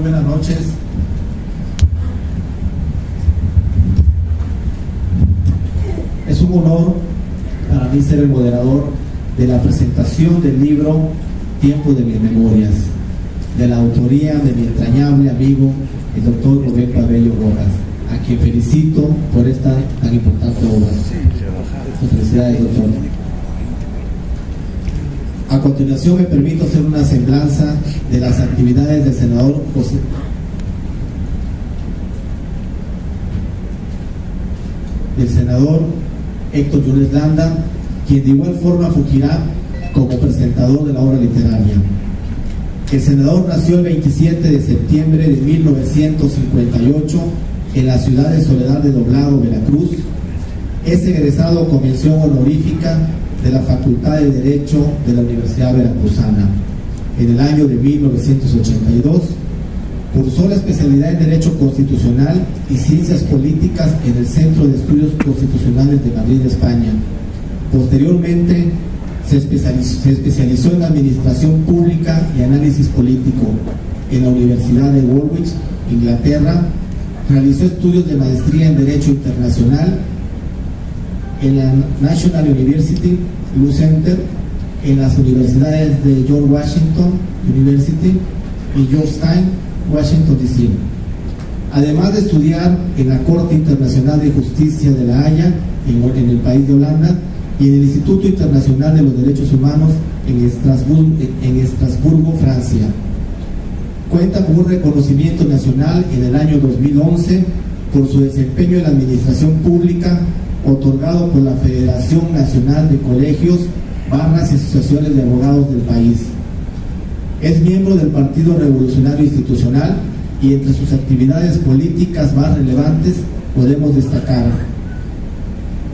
buenas noches. Es un honor para mí ser el moderador de la presentación del libro Tiempo de mis Memorias, de la autoría de mi entrañable amigo, el doctor Rubén Pabello Rojas, a quien felicito por esta tan importante obra. Felicidades, doctor. A continuación me permito hacer una semblanza de las actividades del senador Héctor Yunes Landa, quien de igual forma fungirá como presentador de la obra literaria. El senador nació el 27 de septiembre de 1958 en la ciudad de Soledad de Doblado, Veracruz. Es egresado con mención honorífica de la Facultad de Derecho de la Universidad Veracruzana. En el año de 1982 cursó la especialidad en Derecho Constitucional y Ciencias Políticas en el Centro de Estudios Constitucionales de Madrid, España. Posteriormente se especializó en Administración Pública y Análisis Político en la Universidad de Woolwich, Inglaterra. Realizó estudios de maestría en Derecho Internacional en la National University Law Center, en las universidades de George Washington University y Georgetown, Washington DC. Además de estudiar en la Corte Internacional de Justicia de La Haya, en el país de Holanda, y en el Instituto Internacional de los Derechos Humanos en Estrasburgo, Francia. Cuenta con un reconocimiento nacional en el año 2011 por su desempeño en la administración pública, otorgado por la Federación Nacional de Colegios, Barras y Asociaciones de Abogados del país. Es miembro del Partido Revolucionario Institucional y entre sus actividades políticas más relevantes podemos destacar: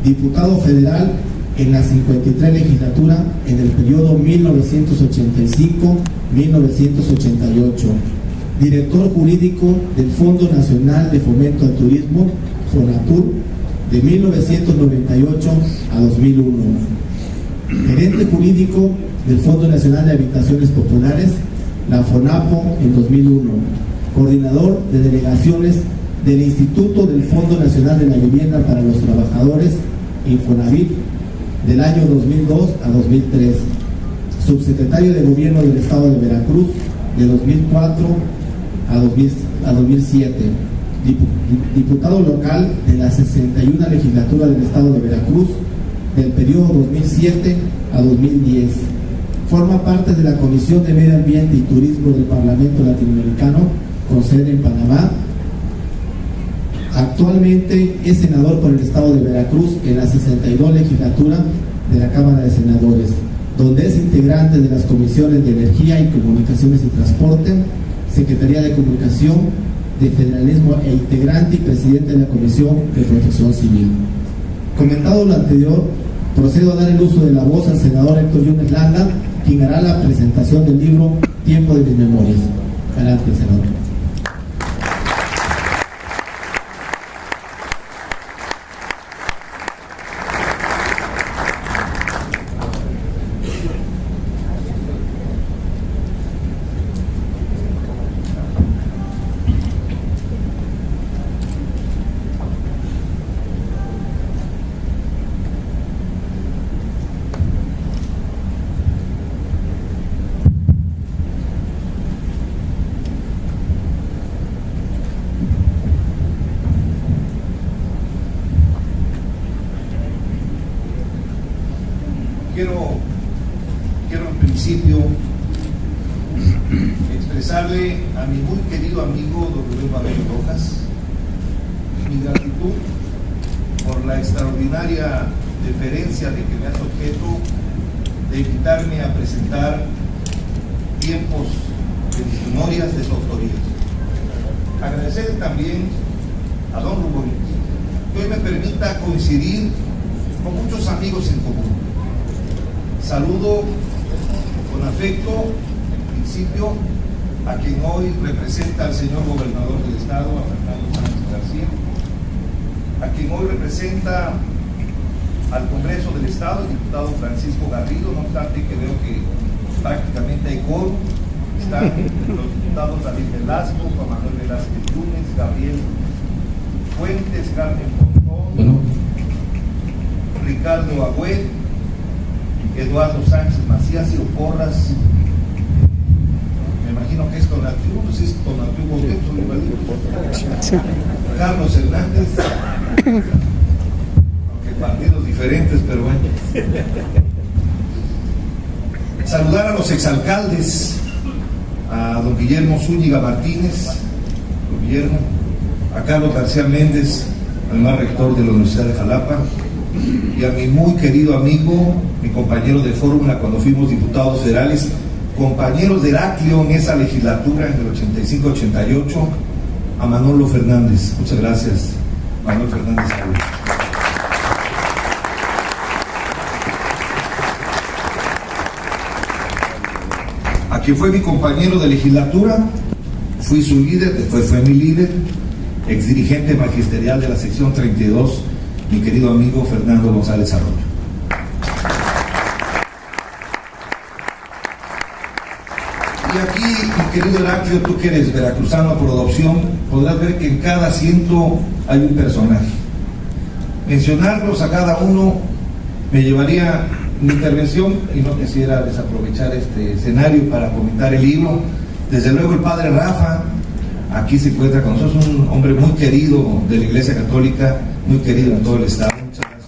diputado federal en la 53 legislatura en el periodo 1985-1988, director jurídico del Fondo Nacional de Fomento al Turismo, FONATUR, de 1998 a 2001, gerente jurídico del Fondo Nacional de Habitaciones Populares, la FONAPO, en 2001, coordinador de delegaciones del Instituto del Fondo Nacional de la Vivienda para los Trabajadores, Infonavit, del año 2002 a 2003, subsecretario de Gobierno del Estado de Veracruz, de 2004 a 2007, diputado local de la 61 legislatura del Estado de Veracruz, del periodo 2007 a 2010. Forma parte de la Comisión de Medio Ambiente y Turismo del Parlamento Latinoamericano, con sede en Panamá. Actualmente es senador por el Estado de Veracruz en la 62 legislatura de la Cámara de Senadores, donde es integrante de las comisiones de Energía y Comunicaciones y Transporte, Secretaría de Comunicación, de Federalismo e integrante y presidente de la Comisión de Protección Civil. Comentado lo anterior, procedo a dar el uso de la voz al senador Héctor Yunes Landa, quien hará la presentación del libro Tiempo de mis Memorias. Adelante, senador. Quiero en principio expresarle a mi muy querido amigo don Rubén Pabello Rojas mi gratitud por la extraordinaria deferencia de que me hace objeto de invitarme a presentar Tiempos de mis Memorias de su autoría. Agradecer también a don Rubén que hoy me permita coincidir con muchos amigos en común. Saludo con afecto, en principio, a quien hoy representa al señor gobernador del estado, a Fernando Sánchez García, a quien hoy representa al Congreso del Estado, el diputado Francisco Garrido, no obstante que veo que prácticamente hay quórum, están los diputados David Velasco, Juan Manuel Velázquez Yunes, Gabriel Fuentes, Carmen Pontón, Ricardo Agüed, Eduardo Sánchez Macías, Ciro Porras, me imagino que es Tonatiuh, pues es Tonatiuh Bodet, son igualitos, Carlos Hernández, aunque partidos diferentes, pero bueno. Saludar a los exalcaldes, a don Guillermo Zúñiga Martínez, don Guillermo, a Carlos García Méndez, además rector de la Universidad de Jalapa, y a mi muy querido amigo, mi compañero de fórmula cuando fuimos diputados federales, compañeros de Heraclio en esa legislatura, en el 85-88, a Manolo Fernández. Muchas gracias, Manolo Fernández. A quien fue mi compañero de legislatura, fui su líder, después fue mi líder, exdirigente magisterial de la sección 32, mi querido amigo Fernando González Arroyo. Y aquí, mi querido Heraclio, tú que eres veracruzano por adopción, podrás ver que en cada asiento hay un personaje. Mencionarlos a cada uno me llevaría mi intervención y no quisiera desaprovechar este escenario para comentar el libro. Desde luego el padre Rafa, aquí se encuentra con nosotros, un hombre muy querido de la Iglesia Católica, muy querido en todo el estado. Muchas gracias.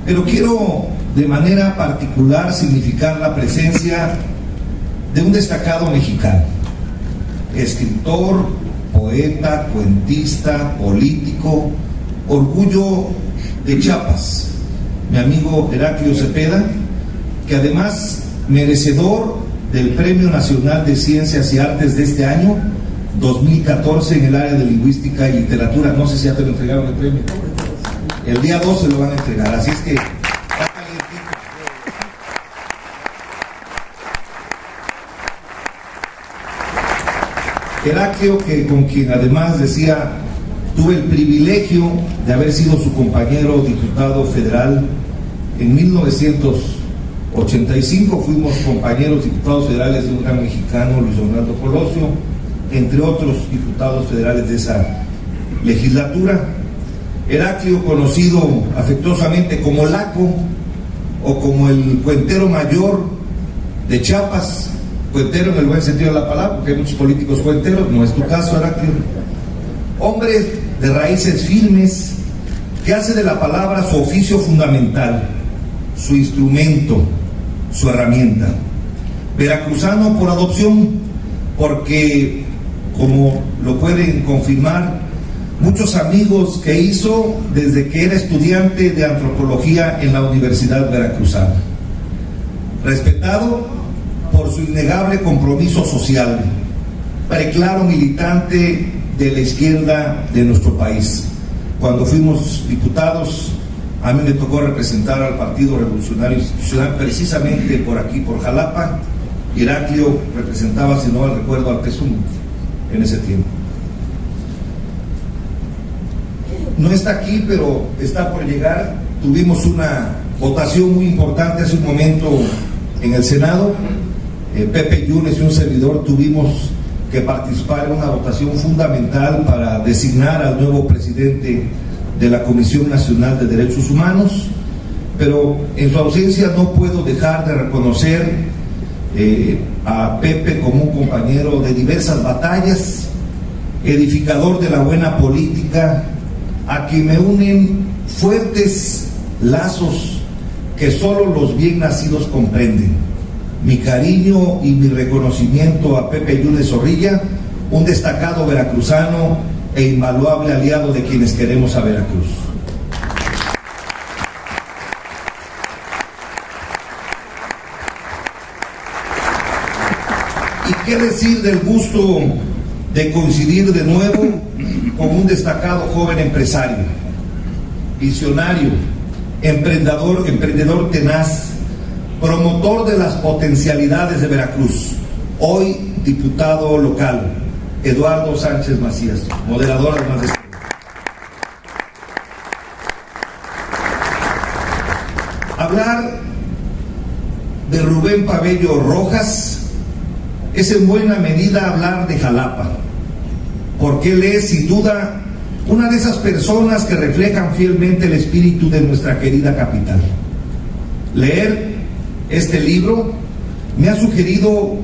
Pero quiero de manera particular significar la presencia de un destacado mexicano, escritor, poeta, cuentista, político, orgullo de Chiapas, mi amigo Heraclio Cepeda, que además merecedor del Premio Nacional de Ciencias y Artes de este año 2014 en el área de lingüística y literatura. No sé si ya te lo entregaron el premio. El día 12 lo van a entregar, así es que está calientito. Heraclio, que con quien además decía, tuve el privilegio de haber sido su compañero diputado federal en 1985, fuimos compañeros diputados federales de un gran mexicano, Luis Donaldo Colosio, entre otros diputados federales de esa legislatura. Heraclio, conocido afectuosamente como Laco o como el cuentero mayor de Chiapas, cuentero en el buen sentido de la palabra, porque hay muchos políticos cuenteros, no es tu caso, Heraclio. Hombre de raíces firmes, que hace de la palabra su oficio fundamental, su instrumento, su herramienta. Veracruzano por adopción, porque, como lo pueden confirmar, muchos amigos que hizo desde que era estudiante de antropología en la Universidad Veracruzana. Respetado por su innegable compromiso social, preclaro militante de la izquierda de nuestro país. Cuando fuimos diputados, a mí me tocó representar al Partido Revolucionario Institucional precisamente por aquí, por Jalapa. Heraclio representaba, si no mal recuerdo, al PSUM en ese tiempo. No está aquí, pero está por llegar. Tuvimos una votación muy importante hace un momento en el Senado. Pepe Yunes y un servidor tuvimos que participar en una votación fundamental para designar al nuevo presidente de la Comisión Nacional de Derechos Humanos, pero en su ausencia no puedo dejar de reconocer a Pepe como un compañero de diversas batallas, edificador de la buena política, a quien me unen fuertes lazos que solo los bien nacidos comprenden. Mi cariño y mi reconocimiento a Pepe Yunes Zorrilla, un destacado veracruzano e invaluable aliado de quienes queremos a Veracruz. ¿Y qué decir del gusto de coincidir de nuevo con un destacado joven empresario, visionario, emprendedor tenaz, promotor de las potencialidades de Veracruz, hoy diputado local, Eduardo Sánchez Macías, moderador además de... Hablar de Rubén Pabello Rojas es en buena medida hablar de Jalapa, porque él es sin duda una de esas personas que reflejan fielmente el espíritu de nuestra querida capital. Leer este libro me ha sugerido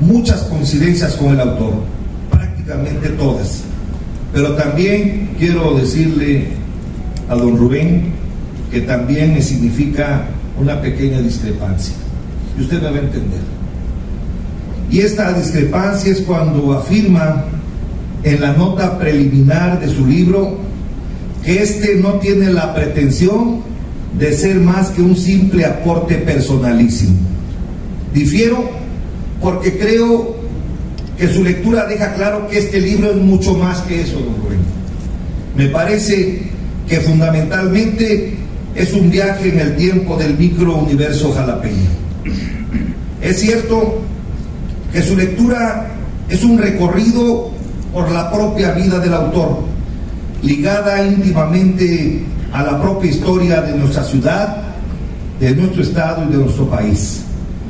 muchas coincidencias con el autor, prácticamente todas, pero también quiero decirle a don Rubén que también me significa una pequeña discrepancia, y usted me va a entender. Y esta discrepancia es cuando afirma en la nota preliminar de su libro que este no tiene la pretensión de ser más que un simple aporte personalísimo. Difiero porque creo que su lectura deja claro que este libro es mucho más que eso, don Rubén. Me parece que fundamentalmente es un viaje en el tiempo del microuniverso jalapeño. Es cierto que su lectura es un recorrido por la propia vida del autor, ligada íntimamente a la propia historia de nuestra ciudad, de nuestro estado y de nuestro país.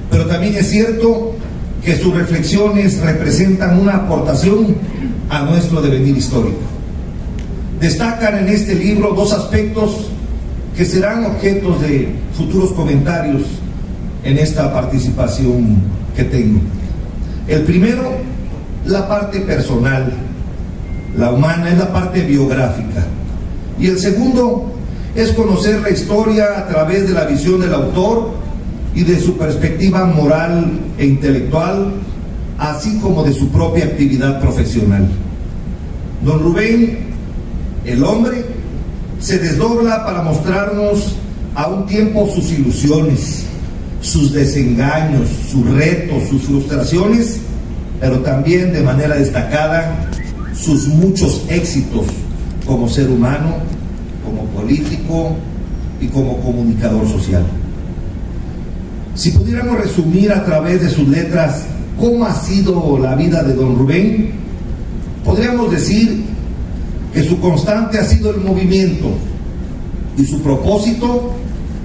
Pero también es cierto que sus reflexiones representan una aportación a nuestro devenir histórico. Destacan en este libro dos aspectos que serán objetos de futuros comentarios en esta participación que tengo. El primero, la parte personal, la humana, es la parte biográfica. Y el segundo es conocer la historia a través de la visión del autor y de su perspectiva moral e intelectual, así como de su propia actividad profesional. Don Rubén, el hombre, se desdobla para mostrarnos a un tiempo sus ilusiones, sus desengaños, sus retos, sus frustraciones, pero también de manera destacada sus muchos éxitos como ser humano, como político y como comunicador social. Si pudiéramos resumir a través de sus letras cómo ha sido la vida de don Rubén, podríamos decir que su constante ha sido el movimiento y su propósito,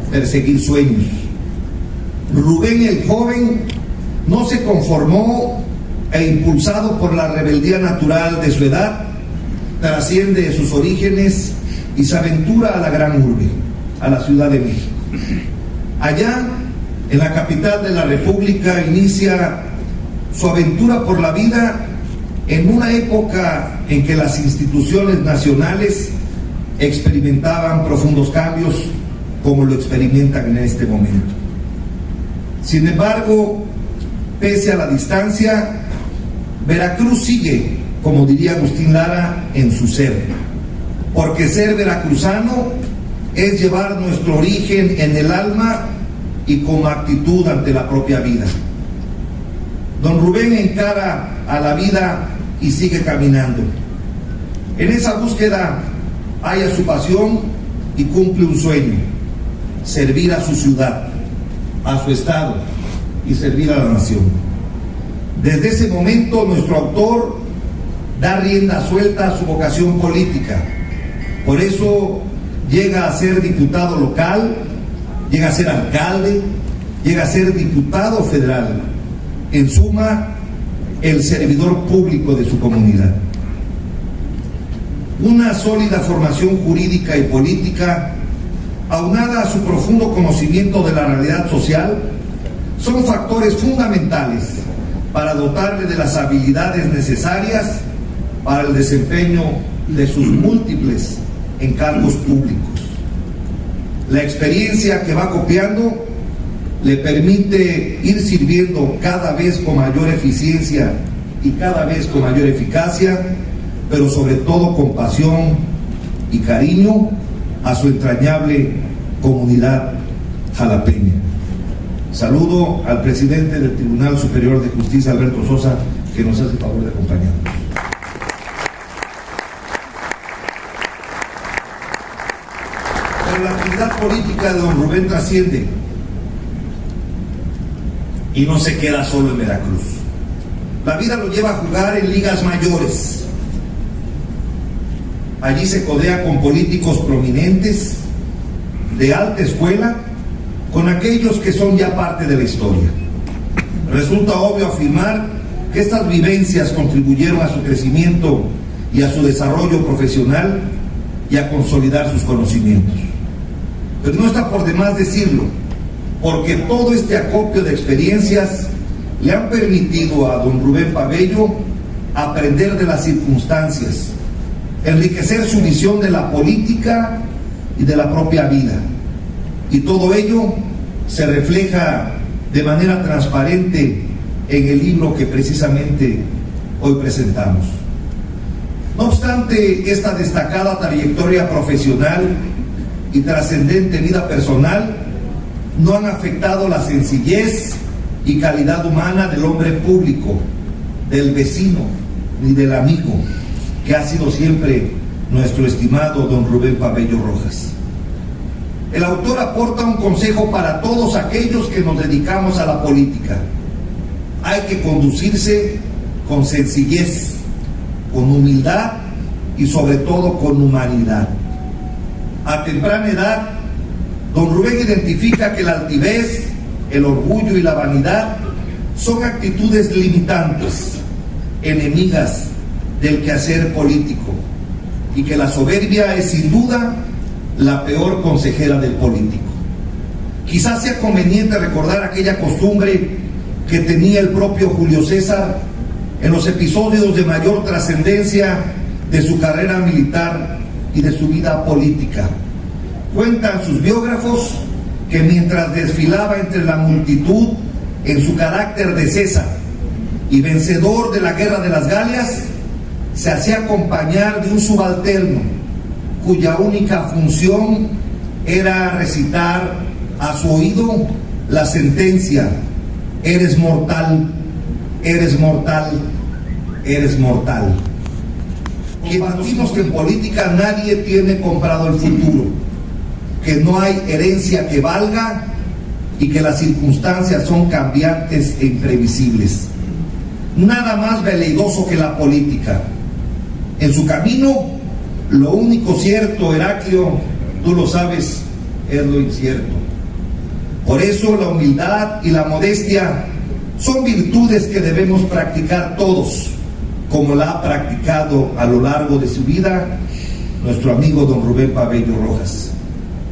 perseguir sueños. Rubén el joven no se conformó e impulsado por la rebeldía natural de su edad, trasciende sus orígenes y se aventura a la gran urbe, a la Ciudad de México. Allá, en la capital de la República, inicia su aventura por la vida en una época en que las instituciones nacionales experimentaban profundos cambios, como lo experimentan en este momento. Sin embargo, pese a la distancia, Veracruz sigue, como diría Agustín Lara, en su ser, porque ser veracruzano es llevar nuestro origen en el alma y como actitud ante la propia vida. Don Rubén encara a la vida y sigue caminando. En esa búsqueda halla su pasión y cumple un sueño: servir a su ciudad, a su estado y servir a la nación. Desde ese momento nuestro autor da rienda suelta a su vocación política. Por eso llega a ser diputado local, llega a ser alcalde, llega a ser diputado federal. En suma, el servidor público de su comunidad. Una sólida formación jurídica y política, aunada a su profundo conocimiento de la realidad social, son factores fundamentales para dotarle de las habilidades necesarias para el desempeño de sus múltiples encargos públicos. La experiencia que va copiando le permite ir sirviendo cada vez con mayor eficiencia y cada vez con mayor eficacia, pero sobre todo con pasión y cariño a su entrañable comunidad jalapeña. Saludo al presidente del Tribunal Superior de Justicia, Alberto Sosa, que nos hace el favor de acompañarnos. Pero la actividad política de don Rubén trasciende y no se queda solo en Veracruz. La vida lo lleva a jugar en ligas mayores. Allí se codea con políticos prominentes de alta escuela con aquellos que son ya parte de la historia. Resulta obvio afirmar que estas vivencias contribuyeron a su crecimiento y a su desarrollo profesional y a consolidar sus conocimientos. Pero no está por demás decirlo, porque todo este acopio de experiencias le han permitido a don Rubén Pabello aprender de las circunstancias, enriquecer su visión de la política y de la propia vida. Y todo ello se refleja de manera transparente en el libro que precisamente hoy presentamos. No obstante esta destacada trayectoria profesional y trascendente vida personal, no han afectado la sencillez y calidad humana del hombre público, del vecino ni del amigo, que ha sido siempre nuestro estimado don Rubén Pabello Rojas. El autor aporta un consejo para todos aquellos que nos dedicamos a la política. Hay que conducirse con sencillez, con humildad y sobre todo con humanidad. A temprana edad, don Rubén identifica que la altivez, el orgullo y la vanidad son actitudes limitantes, enemigas del quehacer político, y que la soberbia es sin duda la peor consejera del político. Quizás sea conveniente recordar aquella costumbre que tenía el propio Julio César en los episodios de mayor trascendencia de su carrera militar y de su vida política. Cuentan sus biógrafos que mientras desfilaba entre la multitud en su carácter de César y vencedor de la guerra de las Galias, se hacía acompañar de un subalterno cuya única función era recitar a su oído la sentencia: eres mortal, eres mortal, eres mortal. Compartimos que en política nadie tiene comprado el futuro, que no hay herencia que valga y que las circunstancias son cambiantes e imprevisibles. Nada más veleidoso que la política. En su camino, lo único cierto, Heraclio, tú lo sabes, es lo incierto. Por eso la humildad y la modestia son virtudes que debemos practicar todos, como la ha practicado a lo largo de su vida nuestro amigo don Rubén Pabello Rojas.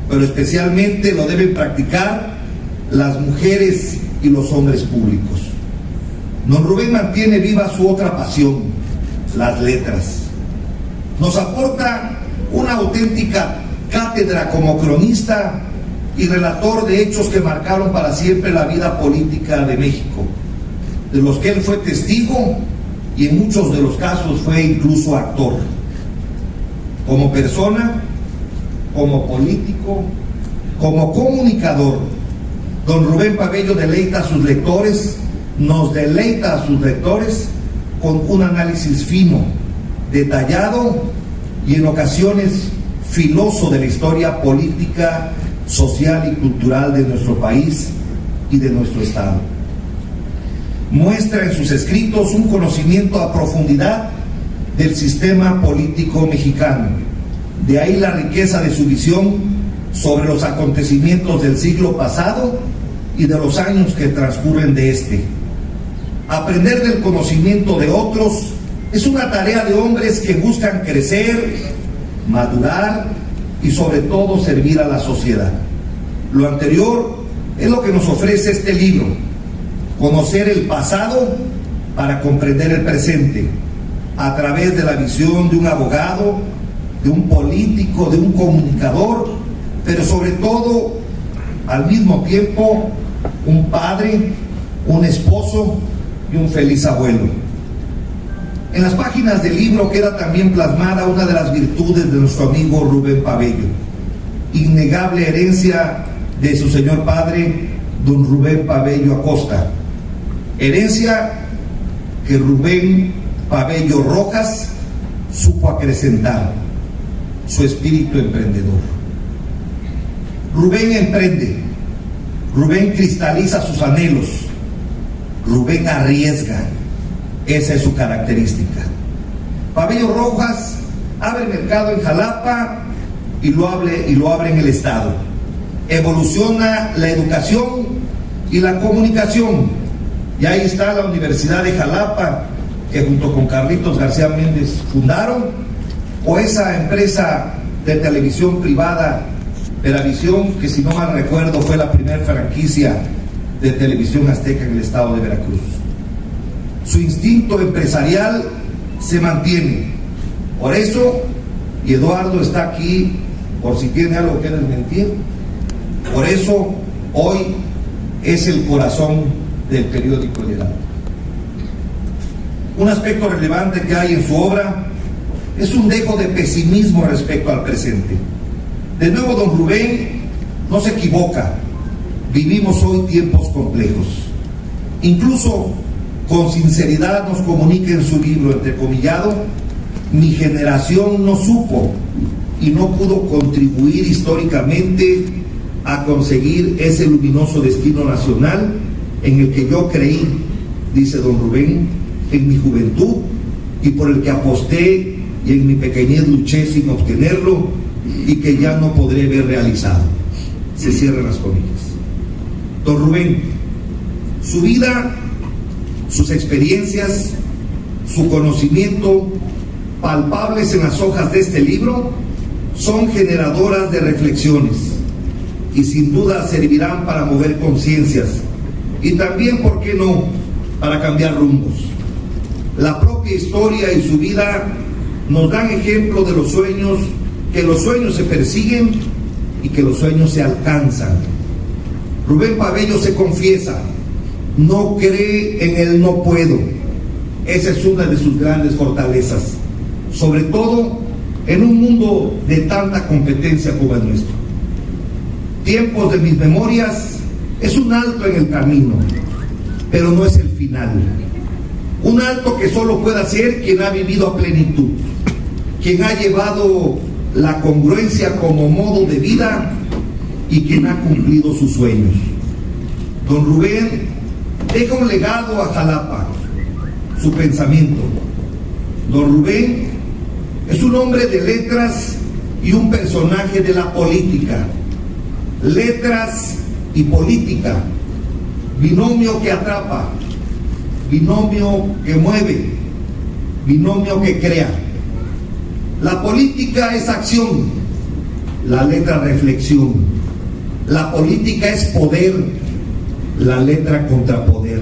Pero especialmente lo deben practicar las mujeres y los hombres públicos. Don Rubén mantiene viva su otra pasión, las letras. Nos aporta una auténtica cátedra como cronista y relator de hechos que marcaron para siempre la vida política de México, de los que él fue testigo y en muchos de los casos fue incluso actor. Como persona, como político, como comunicador, don Rubén Pabello deleita a sus lectores, nos deleita a sus lectores con un análisis fino, detallado y en ocasiones filoso de la historia política, social y cultural de nuestro país y de nuestro estado. Muestra en sus escritos un conocimiento a profundidad del sistema político mexicano. De ahí la riqueza de su visión sobre los acontecimientos del siglo pasado y de los años que transcurren de este. Aprender del conocimiento de otros es una tarea de hombres que buscan crecer, madurar y sobre todo servir a la sociedad. Lo anterior es lo que nos ofrece este libro: conocer el pasado para comprender el presente, a través de la visión de un abogado, de un político, de un comunicador, pero sobre todo, al mismo tiempo, un padre, un esposo y un feliz abuelo. En las páginas del libro queda también plasmada una de las virtudes de nuestro amigo Rubén Pabello, innegable herencia de su señor padre, don Rubén Pabello Acosta, herencia que Rubén Pabello Rojas supo acrecentar: su espíritu emprendedor. Rubén emprende, Rubén cristaliza sus anhelos, Rubén arriesga. Esa es su característica. Pabello Rojas abre mercado en Jalapa y lo abre en el estado. evoluciona la educación y la comunicación. Y ahí está la Universidad de Jalapa, que junto con Carlitos García Méndez fundaron, o esa empresa de televisión privada, Veravisión, que si no mal recuerdo fue la primera franquicia de televisión azteca en el estado de Veracruz. Su instinto empresarial se mantiene. Por eso, y Eduardo está aquí por si tiene algo que desmentir, por eso hoy es el corazón del periódico El Heraldo. Un aspecto relevante que hay en su obra es un dejo de pesimismo respecto al presente. De nuevo, don Rubén no se equivoca. Vivimos hoy tiempos complejos. Incluso con sinceridad nos comunica en su libro, entrecomillado, mi generación no supo y no pudo contribuir históricamente a conseguir ese luminoso destino nacional en el que yo creí, dice don Rubén, en mi juventud y por el que aposté y en mi pequeñez luché sin obtenerlo y que ya no podré ver realizado. Se cierran las comillas. Don Rubén, su vida, sus experiencias, su conocimiento, palpables en las hojas de este libro, son generadoras de reflexiones y sin duda servirán para mover conciencias y también, ¿por qué no?, para cambiar rumbos. La propia historia y su vida nos dan ejemplo de los sueños, que los sueños se persiguen y que los sueños se alcanzan. Rubén Pabello se confiesa, no cree en el no puedo. Esa es una de sus grandes fortalezas, sobre todo en un mundo de tanta competencia como el nuestro. Tiempos de mis memorias es un alto en el camino, pero no es el final. Un alto que solo puede hacer quien ha vivido a plenitud, quien ha llevado la congruencia como modo de vida y quien ha cumplido sus sueños. Don Rubén deja un legado a Jalapa, su pensamiento. Don Rubén es un hombre de letras y un personaje de la política. Letras y política, binomio que atrapa, binomio que mueve, binomio que crea. La política es acción, la letra reflexión. La política es poder, la letra contrapoder.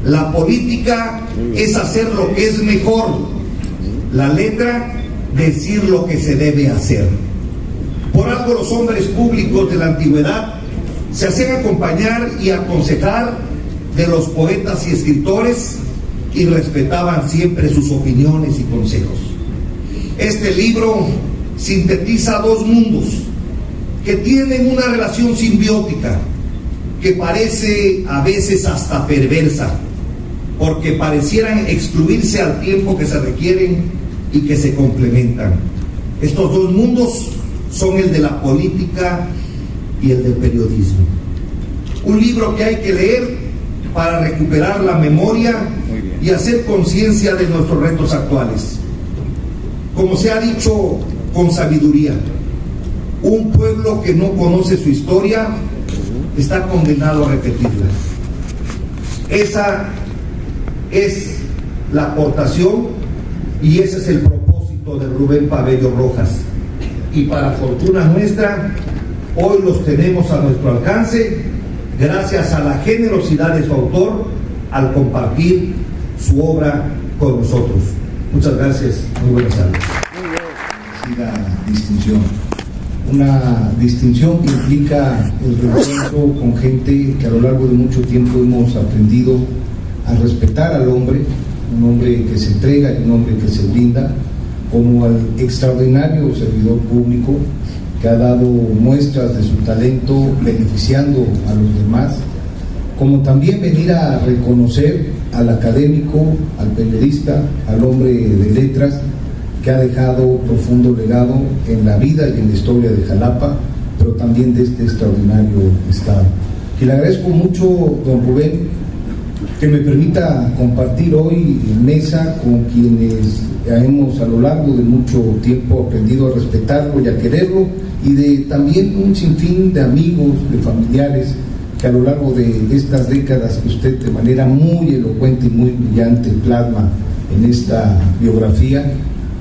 La política es hacer lo que es mejor, la letra decir lo que se debe hacer. Por algo los hombres públicos de la antigüedad se hacían acompañar y aconsejar de los poetas y escritores y respetaban siempre sus opiniones y consejos. Este libro sintetiza dos mundos que tienen una relación simbiótica que parece a veces hasta perversa, porque parecieran excluirse al tiempo que se requieren y que se complementan. Estos dos mundos son el de la política y el del periodismo. Un libro que hay que leer para recuperar la memoria y hacer conciencia de nuestros retos actuales. Como se ha dicho con sabiduría, un pueblo que no conoce su historia está condenado a repetirla. Esa es la aportación y ese es el propósito de Rubén Pabello Rojas. Y para fortuna nuestra, hoy los tenemos a nuestro alcance gracias a la generosidad de su autor al compartir su obra con nosotros. Muchas gracias, muy buenas tardes. La distinción, una distinción que implica el reencuentro con gente que a lo largo de mucho tiempo hemos aprendido a respetar al hombre, un hombre que se entrega y un hombre que se brinda, como al extraordinario servidor público que ha dado muestras de su talento beneficiando a los demás, como también venir a reconocer al académico, al periodista, al hombre de letras que ha dejado profundo legado en la vida y en la historia de Jalapa, pero también de este extraordinario estado. Y le agradezco mucho, don Rubén, que me permita compartir hoy en mesa con quienes hemos a lo largo de mucho tiempo aprendido a respetarlo y a quererlo, y de también un sinfín de amigos, de familiares, que a lo largo de estas décadas que usted de manera muy elocuente y muy brillante plasma en esta biografía,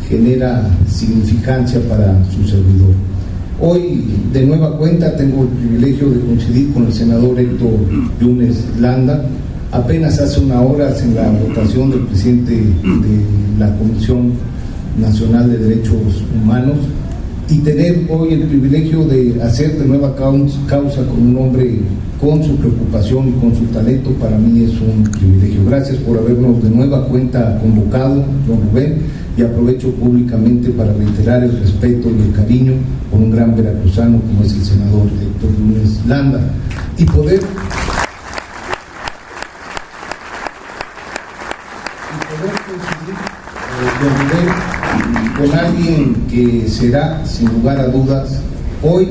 genera significancia para su servidor. Hoy, de nueva cuenta, tengo el privilegio de coincidir con el senador Héctor Yunes Landa. Apenas hace una hora, en la votación del presidente de la Comisión Nacional de Derechos Humanos, y tener hoy el privilegio de hacer de nueva causa con un hombre con su preocupación y con su talento, para mí es un privilegio. Gracias por habernos de nueva cuenta convocado, don Rubén, y aprovecho públicamente para reiterar el respeto y el cariño por un gran veracruzano como es el senador Héctor Yunes Landa, y poder coincidir, don Rubén, con alguien que será, sin lugar a dudas, hoy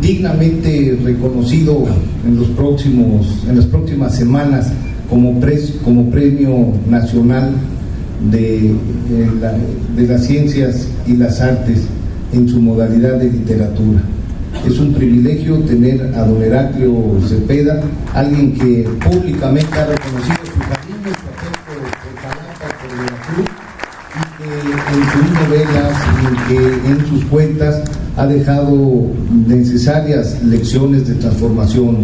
dignamente reconocido en las próximas semanas como Premio Nacional de las Ciencias y las Artes en su modalidad de literatura. Es un privilegio tener a don Heraclio Cepeda, alguien que públicamente ha reconocido su cariño y su afecto por Jalapa, por Veracruz, y que en sus novelas y que en sus cuentas ha dejado necesarias lecciones de transformación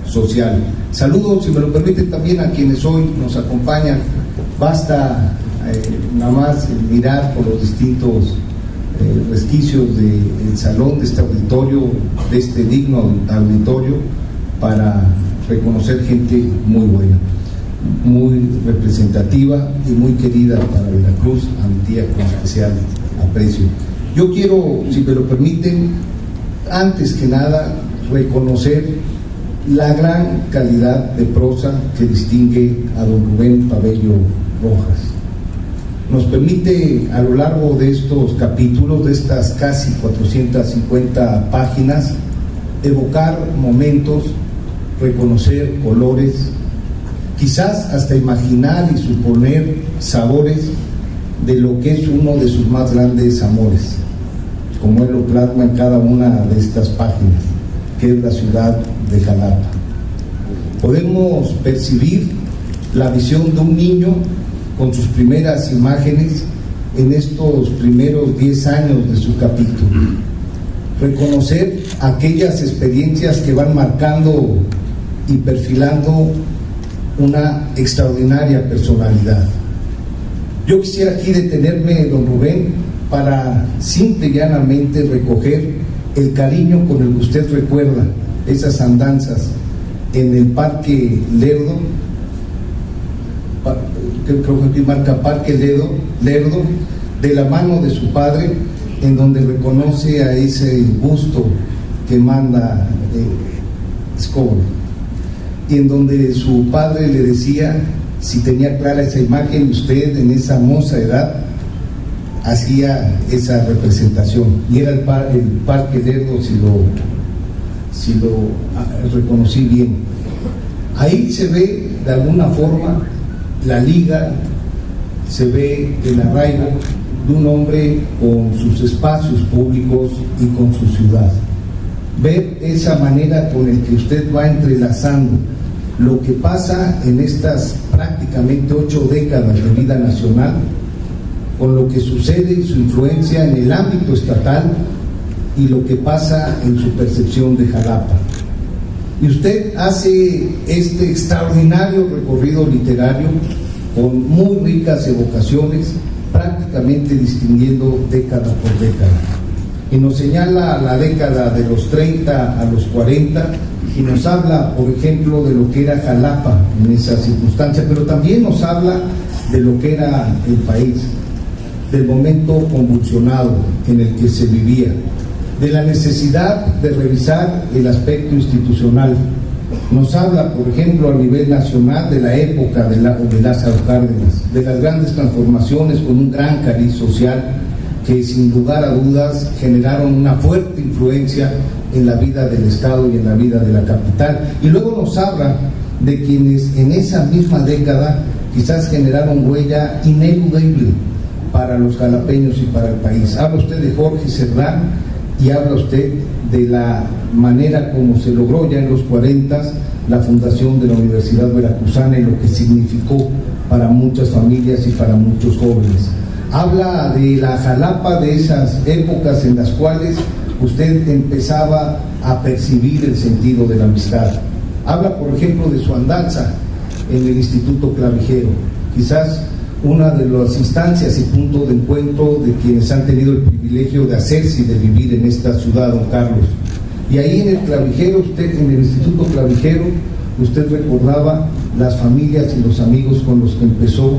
social. Saludos, si me lo permiten, también a quienes hoy nos acompañan. Basta nada más mirar por los distintos resquicios del salón, de este auditorio, de este digno auditorio, para reconocer gente muy buena, muy representativa y muy querida para Veracruz, a mi tía con especial aprecio. Yo quiero, si me lo permiten, antes que nada, reconocer la gran calidad de prosa que distingue a don Rubén Pabello Rojas. Nos permite, a lo largo de estos capítulos, de estas casi 450 páginas, evocar momentos, reconocer colores, quizás hasta imaginar y suponer sabores de lo que es uno de sus más grandes amores, como él lo plasma en cada una de estas páginas, que es la ciudad de Jalapa. Podemos percibir la visión de un niño con sus primeras imágenes en estos primeros 10 años de su capítulo. Reconocer aquellas experiencias que van marcando y perfilando una extraordinaria personalidad. Yo quisiera aquí detenerme, don Rubén, para simple y llanamente recoger el cariño con el que usted recuerda esas andanzas en el Parque Lerdo, creo que aquí marca Parque Lerdo, de la mano de su padre, en donde reconoce a ese busto que manda Escobar, y en donde su padre le decía, si tenía clara esa imagen, usted en esa moza edad hacía esa representación, y era el Parque Lerdo, si lo reconocí bien. Ahí se ve de alguna forma la liga, se ve el arraigo de un hombre con sus espacios públicos y con su ciudad. Ver esa manera con el que usted va entrelazando lo que pasa en estas prácticamente 8 décadas de vida nacional, con lo que sucede y su influencia en el ámbito estatal y lo que pasa en su percepción de Jalapa. Y usted hace este extraordinario recorrido literario con muy ricas evocaciones, prácticamente distinguiendo década por década. Y nos señala la década de los 30 a los 40, y nos habla, por ejemplo, de lo que era Jalapa en esa circunstancia, pero también nos habla de lo que era el país, del momento convulsionado en el que se vivía, de la necesidad de revisar el aspecto institucional. Nos habla, por ejemplo, a nivel nacional de la época de Lázaro Cárdenas, de las grandes transformaciones con un gran cariz social que sin lugar a dudas generaron una fuerte influencia en la vida del Estado y en la vida de la capital. Y luego nos habla de quienes en esa misma década quizás generaron huella ineludible para los jalapeños y para el país. Habla usted de Jorge Cerdán y habla usted de la manera como se logró ya en los 40 la fundación de la Universidad Veracruzana y lo que significó para muchas familias y para muchos jóvenes. Habla de la Jalapa de esas épocas en las cuales usted empezaba a percibir el sentido de la amistad. Habla, por ejemplo, de su andanza en el Instituto Clavijero, quizás una de las instancias y puntos de encuentro de quienes han tenido el privilegio de hacerse y de vivir en esta ciudad, don Carlos. Y ahí en el Clavijero, usted, en el Instituto Clavijero, usted recordaba las familias y los amigos con los que empezó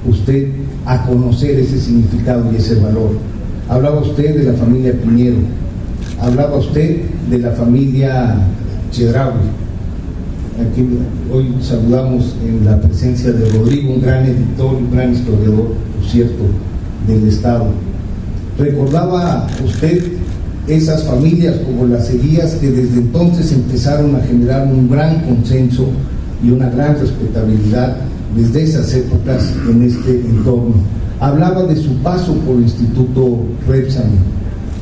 usted a conocer ese significado y ese valor. Hablaba usted de la familia Piñero, hablaba usted de la familia Chedraui. Aquí hoy saludamos en la presencia de Rodrigo, un gran editor, un gran historiador, por cierto, del Estado. Recordaba usted esas familias como las seguías que desde entonces empezaron a generar un gran consenso y una gran respetabilidad desde esas épocas en este entorno. Hablaba de su paso por el Instituto Repsamen.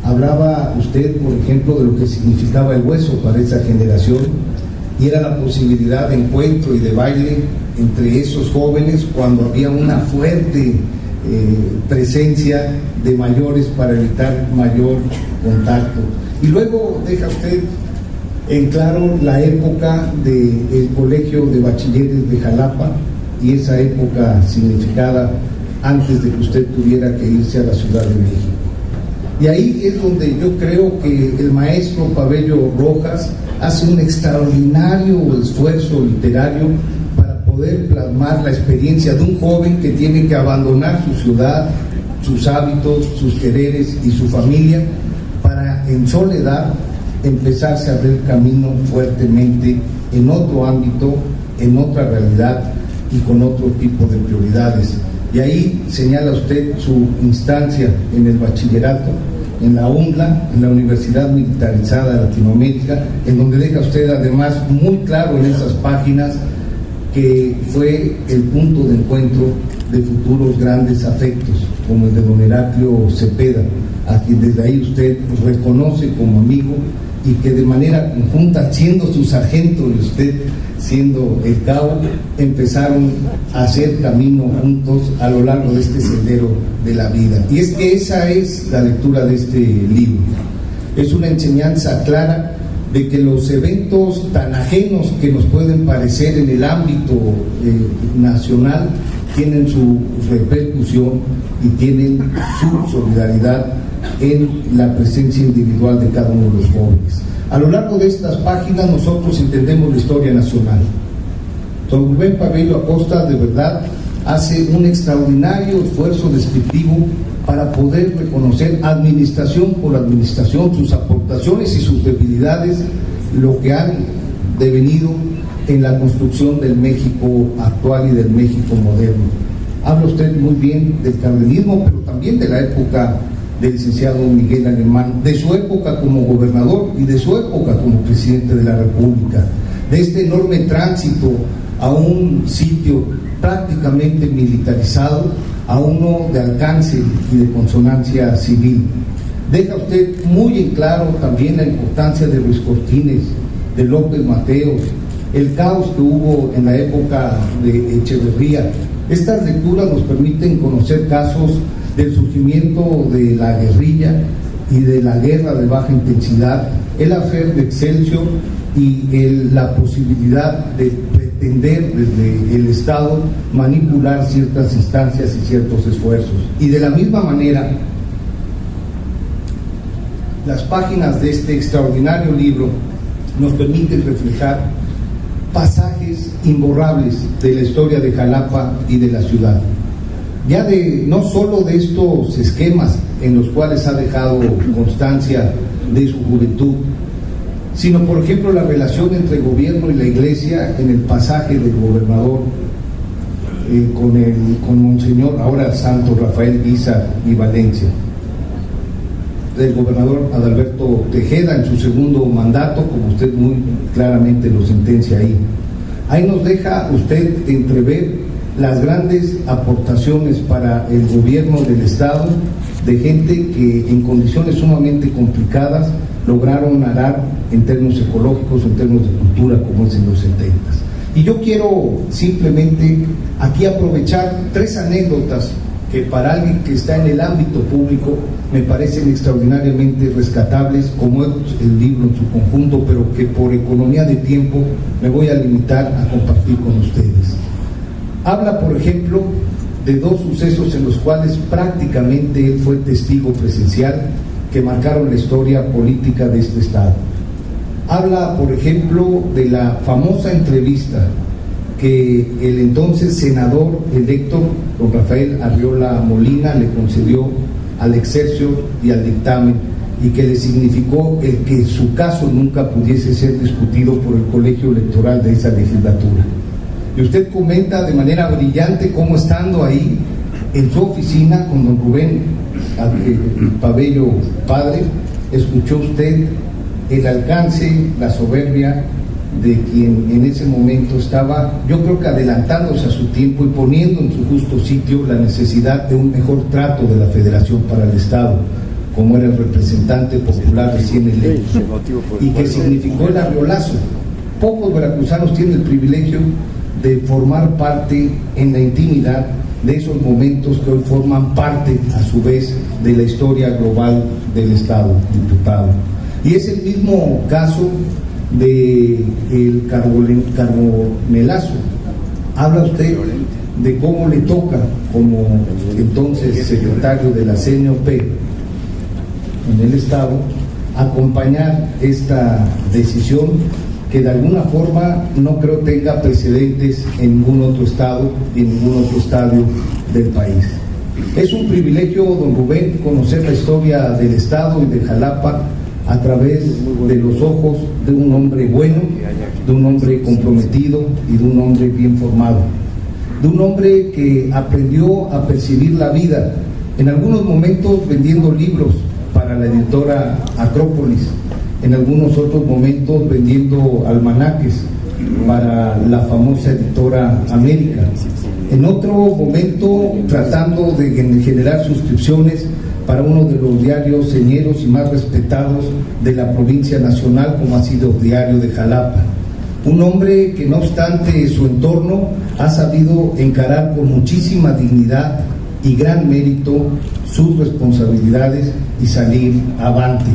Hablaba usted, por ejemplo, de lo que significaba el hueso para esa generación, y era la posibilidad de encuentro y de baile entre esos jóvenes cuando había una fuerte presencia de mayores para evitar mayor contacto. Y luego deja usted en claro la época del Colegio de Bachilleres de Jalapa y esa época significada antes de que usted tuviera que irse a la Ciudad de México. Y ahí es donde yo creo que el maestro Pabello Rojas hace un extraordinario esfuerzo literario para poder plasmar la experiencia de un joven que tiene que abandonar su ciudad, sus hábitos, sus quereres y su familia para en soledad empezarse a abrir camino fuertemente en otro ámbito, en otra realidad y con otro tipo de prioridades. Y ahí señala usted su instancia en el bachillerato, en la UNLA, en la Universidad Militarizada de Latinoamérica, en donde deja usted además muy claro en esas páginas que fue el punto de encuentro de futuros grandes afectos, como el de don Heraclio Cepeda, a quien desde ahí usted reconoce como amigo y que de manera conjunta, siendo su sargento y usted siendo el cabo, empezaron a hacer camino juntos a lo largo de este sendero de la vida. Y es que esa es la lectura de este libro. Es una enseñanza clara de que los eventos tan ajenos que nos pueden parecer en el ámbito nacional tienen su repercusión y tienen su solidaridad en la presencia individual de cada uno de los jóvenes. A lo largo de estas páginas nosotros entendemos la historia nacional. Don Rubén Pabello Acosta de verdad hace un extraordinario esfuerzo descriptivo para poder reconocer administración por administración sus aportaciones y sus debilidades, lo que han devenido en la construcción del México actual y del México moderno. Habla usted muy bien del cardenismo, pero también de la época del licenciado Miguel Alemán, de su época como gobernador y de su época como presidente de la República, de este enorme tránsito a un sitio prácticamente militarizado, a uno de alcance y de consonancia civil. Deja usted muy en claro también la importancia de Ruiz Cortines, de López Mateos, el caos que hubo en la época de Echeverría. Estas lecturas nos permiten conocer casos del surgimiento de la guerrilla y de la guerra de baja intensidad, el affair de Excelsior y la posibilidad de pretender desde el Estado manipular ciertas instancias y ciertos esfuerzos. Y de la misma manera, las páginas de este extraordinario libro nos permiten reflejar pasajes imborrables de la historia de Jalapa y de la ciudad. Ya no solo de estos esquemas en los cuales ha dejado constancia de su juventud, sino por ejemplo la relación entre el gobierno y la iglesia en el pasaje del gobernador con Monseñor, ahora Santo Rafael Guízar y Valencia, del gobernador Adalberto Tejeda en su segundo mandato, como usted muy claramente lo sentencia ahí. Ahí nos deja usted entrever las grandes aportaciones para el gobierno del Estado de gente que en condiciones sumamente complicadas lograron arar en términos ecológicos, en términos de cultura, como es en los 70s. Y yo quiero simplemente aquí aprovechar 3 anécdotas que para alguien que está en el ámbito público me parecen extraordinariamente rescatables, como es el libro en su conjunto, pero que por economía de tiempo me voy a limitar a compartir con ustedes. Habla, por ejemplo, de 2 sucesos en los cuales prácticamente él fue testigo presencial que marcaron la historia política de este Estado. Habla, por ejemplo, de la famosa entrevista que el entonces senador electo, don Rafael Arriola Molina, le concedió al Excelsior y al dictamen, y que le significó el que su caso nunca pudiese ser discutido por el colegio electoral de esa legislatura. Y usted comenta de manera brillante cómo, estando ahí en su oficina con don Rubén Pabello Padre, escuchó usted el alcance, la soberbia de quien en ese momento estaba, yo creo que adelantándose a su tiempo y poniendo en su justo sitio la necesidad de un mejor trato de la Federación para el Estado, como era el representante popular recién electo, y que significó el arriolazo. Pocos veracruzanos tienen el privilegio de formar parte en la intimidad de esos momentos que hoy forman parte, a su vez, de la historia global del Estado, diputado. Y es el mismo caso de el carbonelazo. Habla usted de cómo le toca, como entonces secretario de la CNOP en el Estado, acompañar esta decisión que de alguna forma no creo tenga precedentes en ningún otro Estado y en ningún otro estadio del país. Es un privilegio, don Rubén, conocer la historia del Estado y de Jalapa a través de los ojos de un hombre bueno, de un hombre comprometido y de un hombre bien formado, de un hombre que aprendió a percibir la vida, en algunos momentos vendiendo libros para la editora Acrópolis, en algunos otros momentos vendiendo almanaques para la famosa editora América, en otro momento tratando de generar suscripciones para uno de los diarios señeros y más respetados de la provincia nacional, como ha sido el Diario de Jalapa. Un hombre que, no obstante su entorno, ha sabido encarar con muchísima dignidad y gran mérito sus responsabilidades y salir avante.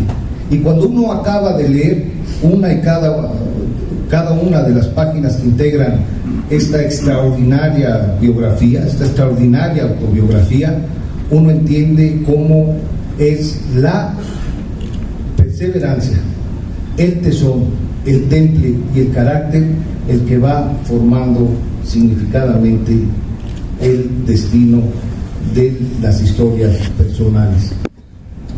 Y cuando uno acaba de leer una y cada una de las páginas que integran esta extraordinaria biografía, esta extraordinaria autobiografía, uno entiende cómo es la perseverancia, el tesón, el temple y el carácter el que va formando significadamente el destino de las historias personales.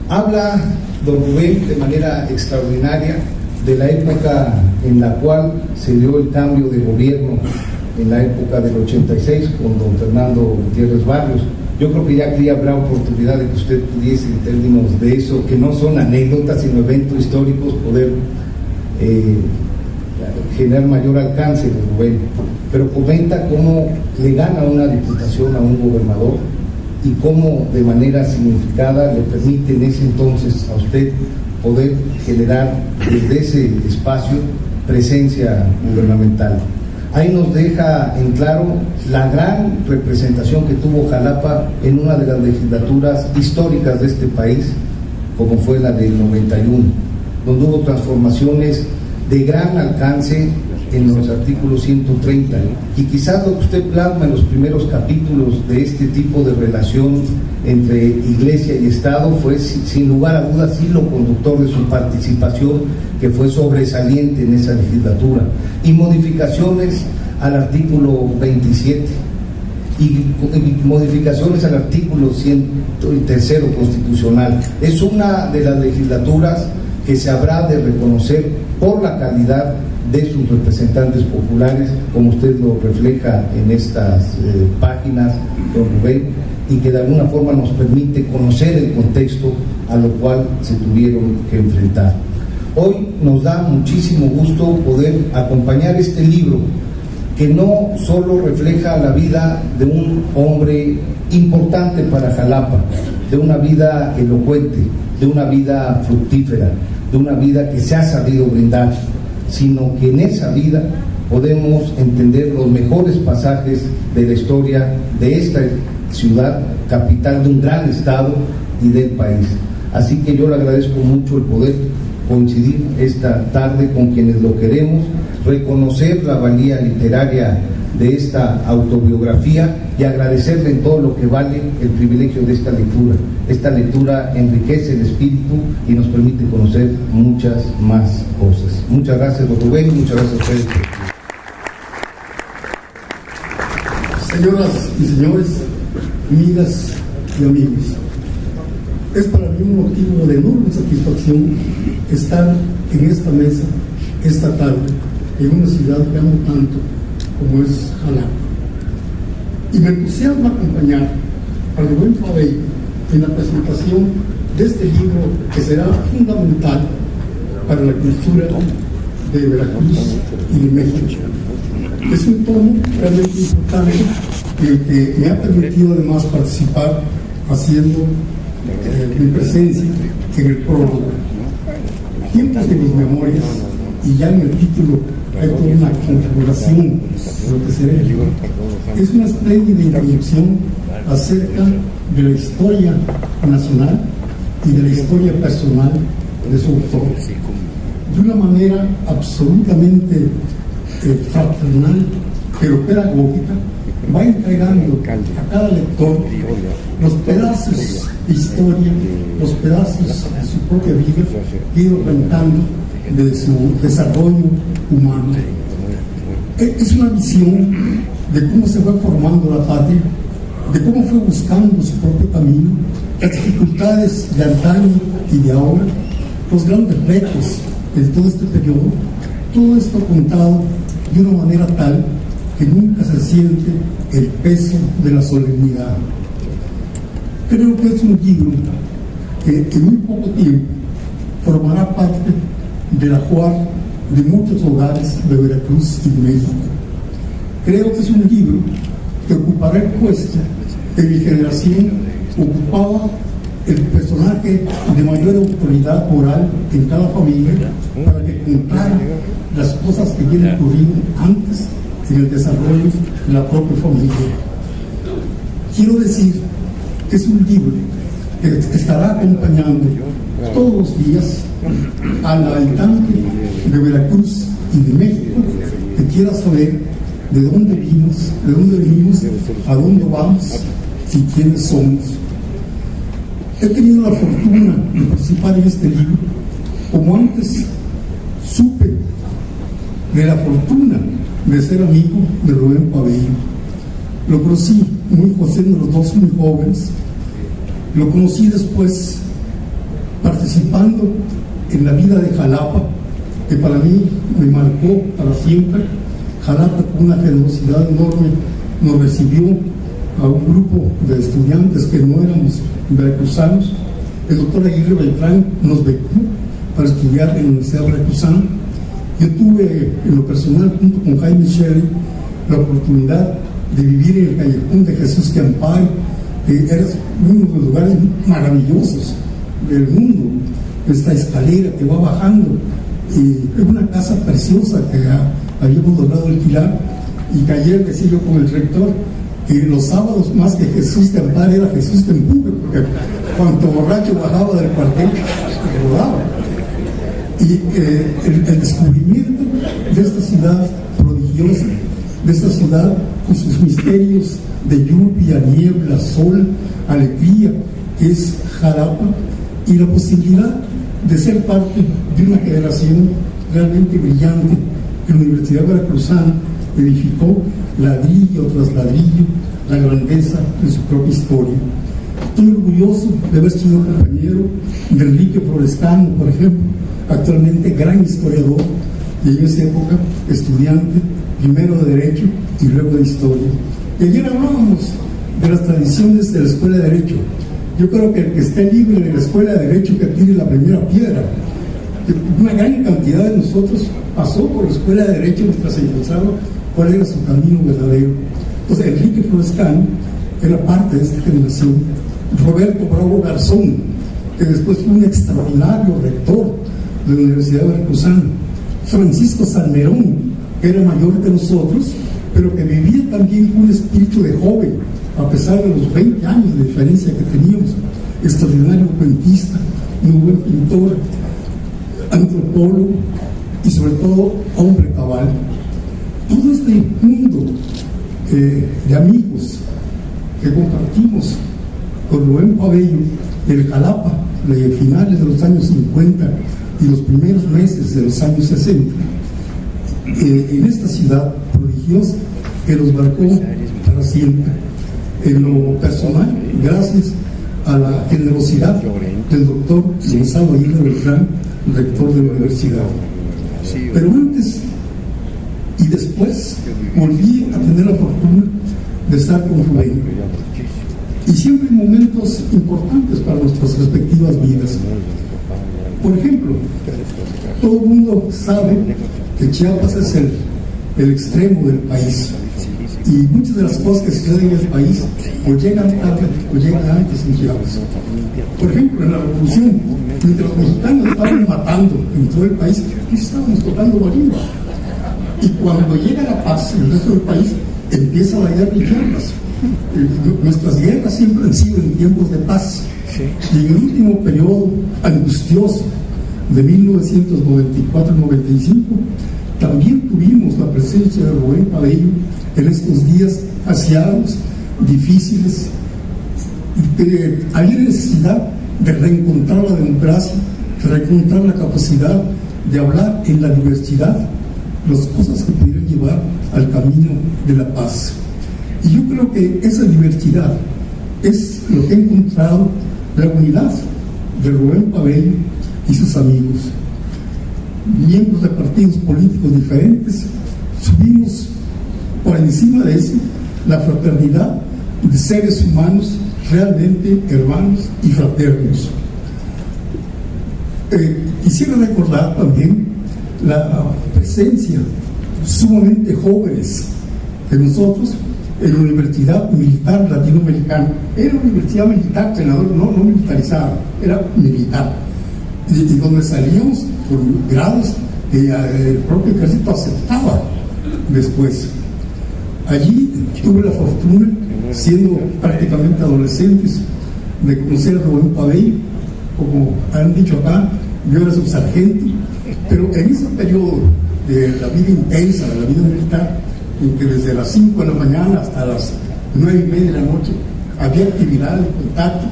Habla don Rubén de manera extraordinaria de la época en la cual se dio el cambio de gobierno, en la época del 86 con don Fernando Gutiérrez Barrios. Yo creo que ya aquí habrá oportunidad de que usted pudiese, en términos de eso, que no son anécdotas sino eventos históricos, poder generar mayor alcance, don Rubén. Pero comenta cómo le gana una diputación a un gobernador y cómo de manera significada le permite en ese entonces a usted poder generar desde ese espacio presencia gubernamental. Ahí nos deja en claro la gran representación que tuvo Jalapa en una de las legislaturas históricas de este país, como fue la del 91, donde hubo transformaciones de gran alcance en los artículos 130, y quizás lo que usted plasma en los primeros capítulos de este tipo de relación entre Iglesia y Estado fue sin lugar a dudas hilo conductor de su participación, que fue sobresaliente en esa legislatura, y modificaciones al artículo 27 y modificaciones al artículo 103 constitucional. Es una de las legislaturas que se habrá de reconocer por la calidad de sus representantes populares, como usted lo refleja en estas páginas, don Rubén, y que de alguna forma nos permite conocer el contexto a lo cual se tuvieron que enfrentar. Hoy nos da muchísimo gusto poder acompañar este libro que no solo refleja la vida de un hombre importante para Jalapa, de una vida elocuente, de una vida fructífera, de una vida que se ha sabido brindar, sino que en esa vida podemos entender los mejores pasajes de la historia de esta ciudad, capital de un gran estado y del país. Así que yo le agradezco mucho el poder coincidir esta tarde con quienes lo queremos, reconocer la valía literaria de esta autobiografía y agradecerle en todo lo que vale el privilegio de esta lectura. Esta lectura enriquece el espíritu y nos permite conocer muchas más cosas. Muchas gracias, don Rubén, y muchas gracias a ustedes. Señoras y señores, amigas y amigos, es para mí un motivo de enorme satisfacción estar en esta mesa esta tarde en una ciudad que amo tanto como es Jalapa. Y me entusiasma acompañar a Rubén Pabello en la presentación de este libro que será fundamental para la cultura de Veracruz y de México. Es un tomo realmente importante que me ha permitido además participar haciendo mi presencia en el prólogo. Tiempos de mis memorias, y ya en el título hay toda una configuración de lo que será el libro. Es una espléndida introducción acerca de la historia nacional y de la historia personal de su autor. De una manera absolutamente fraternal, pero pedagógica, va entregando a cada lector los pedazos de historia, los pedazos de su propia vida, que ha ido arrancando de su desarrollo humano. Es una visión de cómo se fue formando la patria, de cómo fue buscando su propio camino, las dificultades de antaño y de ahora, los grandes retos de todo este periodo, todo esto contado de una manera tal que nunca se siente el peso de la solemnidad. Creo que es un libro que en muy poco tiempo formará parte del ajuar de muchos hogares de Veracruz y de México. Creo que es un libro que ocupará el puesto que mi generación ocupaba el personaje de mayor autoridad moral en cada familia para que contara las cosas que habían ocurrido antes en el desarrollo de la propia familia. Quiero decir que es un libro que estará acompañando todos los días al habitante de Veracruz y de México que quiera saber de dónde venimos, a dónde vamos y quiénes somos. He tenido la fortuna de participar en este libro, como antes supe de la fortuna de ser amigo de Rubén Pabello. Lo conocí siendo los dos muy jóvenes. Lo conocí después participando en la vida de Jalapa, que para mí me marcó para siempre. Jalapa, con una generosidad enorme, nos recibió a un grupo de estudiantes que no éramos veracruzanos. El doctor Aguirre Beltrán nos becó para estudiar en la Universidad Veracruzana. Yo tuve, en lo personal, junto con Jaime Shelley, la oportunidad de vivir en el Callejón de Jesús de Amparo, que era uno de los lugares maravillosos del mundo. Esta escalera que va bajando, es una casa preciosa que habíamos logrado alquilar, y que ayer decía yo con el rector que los sábados más que Jesús de Amparo era Jesús de Empuje, porque cuanto borracho bajaba del cuartel, rodaba. Y el descubrimiento de esta ciudad prodigiosa, de esta ciudad con sus misterios de lluvia, niebla, sol, alegría, que es Jalapa, y la posibilidad de ser parte de una generación realmente brillante que la Universidad Veracruzana edificó ladrillo tras ladrillo la grandeza de su propia historia. Estoy orgulloso de haber sido compañero de Enrique Florescano, por ejemplo, actualmente gran historiador, y en esa época estudiante primero de Derecho y luego de Historia. Y ayer hablábamos de las tradiciones de la Escuela de Derecho. Yo creo que el que esté libre de la Escuela de Derecho que tire la primera piedra. Una gran cantidad de nosotros pasó por la Escuela de Derecho mientras se impulsaba cuál era su camino verdadero. Entonces, Enrique Flores Cano era parte de esta generación. Roberto Bravo Garzón, que después fue un extraordinario rector de la Universidad Veracruzana. Francisco Salmerón, que era mayor que nosotros, pero que vivía también con un espíritu de joven, a pesar de los 20 años de diferencia que teníamos. Extraordinario cuentista, muy buen pintor, antropólogo y sobre todo hombre cabal. Todo este mundo de amigos que compartimos con Rubén Pabello del Jalapa de finales de los años 50 y los primeros meses de los años 60, en esta ciudad prodigiosa que los marcó para siempre. En lo personal, gracias a la generosidad del doctor Gonzalo Aguirre Beltrán, rector de la universidad. Pero antes y después volví a tener la fortuna de estar con Rubén. Y siempre hay momentos importantes para nuestras respectivas vidas. Por ejemplo, todo el mundo sabe que Chiapas es el extremo del país. Y muchas de las cosas que suceden en el país o llegan tarde o llegan antes en Chiapas. Por ejemplo, en la revolución, mientras los mexicanos estaban matando en todo el país, aquí estábamos tocando marimba. Y cuando llega la paz en el resto del país, empieza la guerra en Chiapas. Nuestras guerras siempre han sido en tiempos de paz. Y en el último periodo angustioso de 1994-95, también tuvimos la presencia de Rubén Pabello en estos días asiados, difíciles. Había necesidad de reencontrar la democracia, de reencontrar la capacidad de hablar en la diversidad las cosas que pudieran llevar al camino de la paz. Y yo creo que esa diversidad es lo que ha encontrado la unidad de Rubén Pabello y sus amigos. Miembros de partidos políticos diferentes, subimos por encima de eso la fraternidad de seres humanos realmente hermanos y fraternos. Quisiera recordar también la presencia sumamente jóvenes de nosotros en la Universidad Militar Latinoamericana. Era una universidad militar, senador, no militarizada, era militar. Y donde salíamos con grados que el propio ejército aceptaba después. Allí tuve la fortuna, siendo prácticamente adolescentes, de conocer a Rubén Pabello. Como han dicho acá, yo era subsargento, pero en ese periodo de la vida intensa, de la vida militar, en que desde las 5 de la mañana hasta las 9:30 de la noche había actividad de contacto,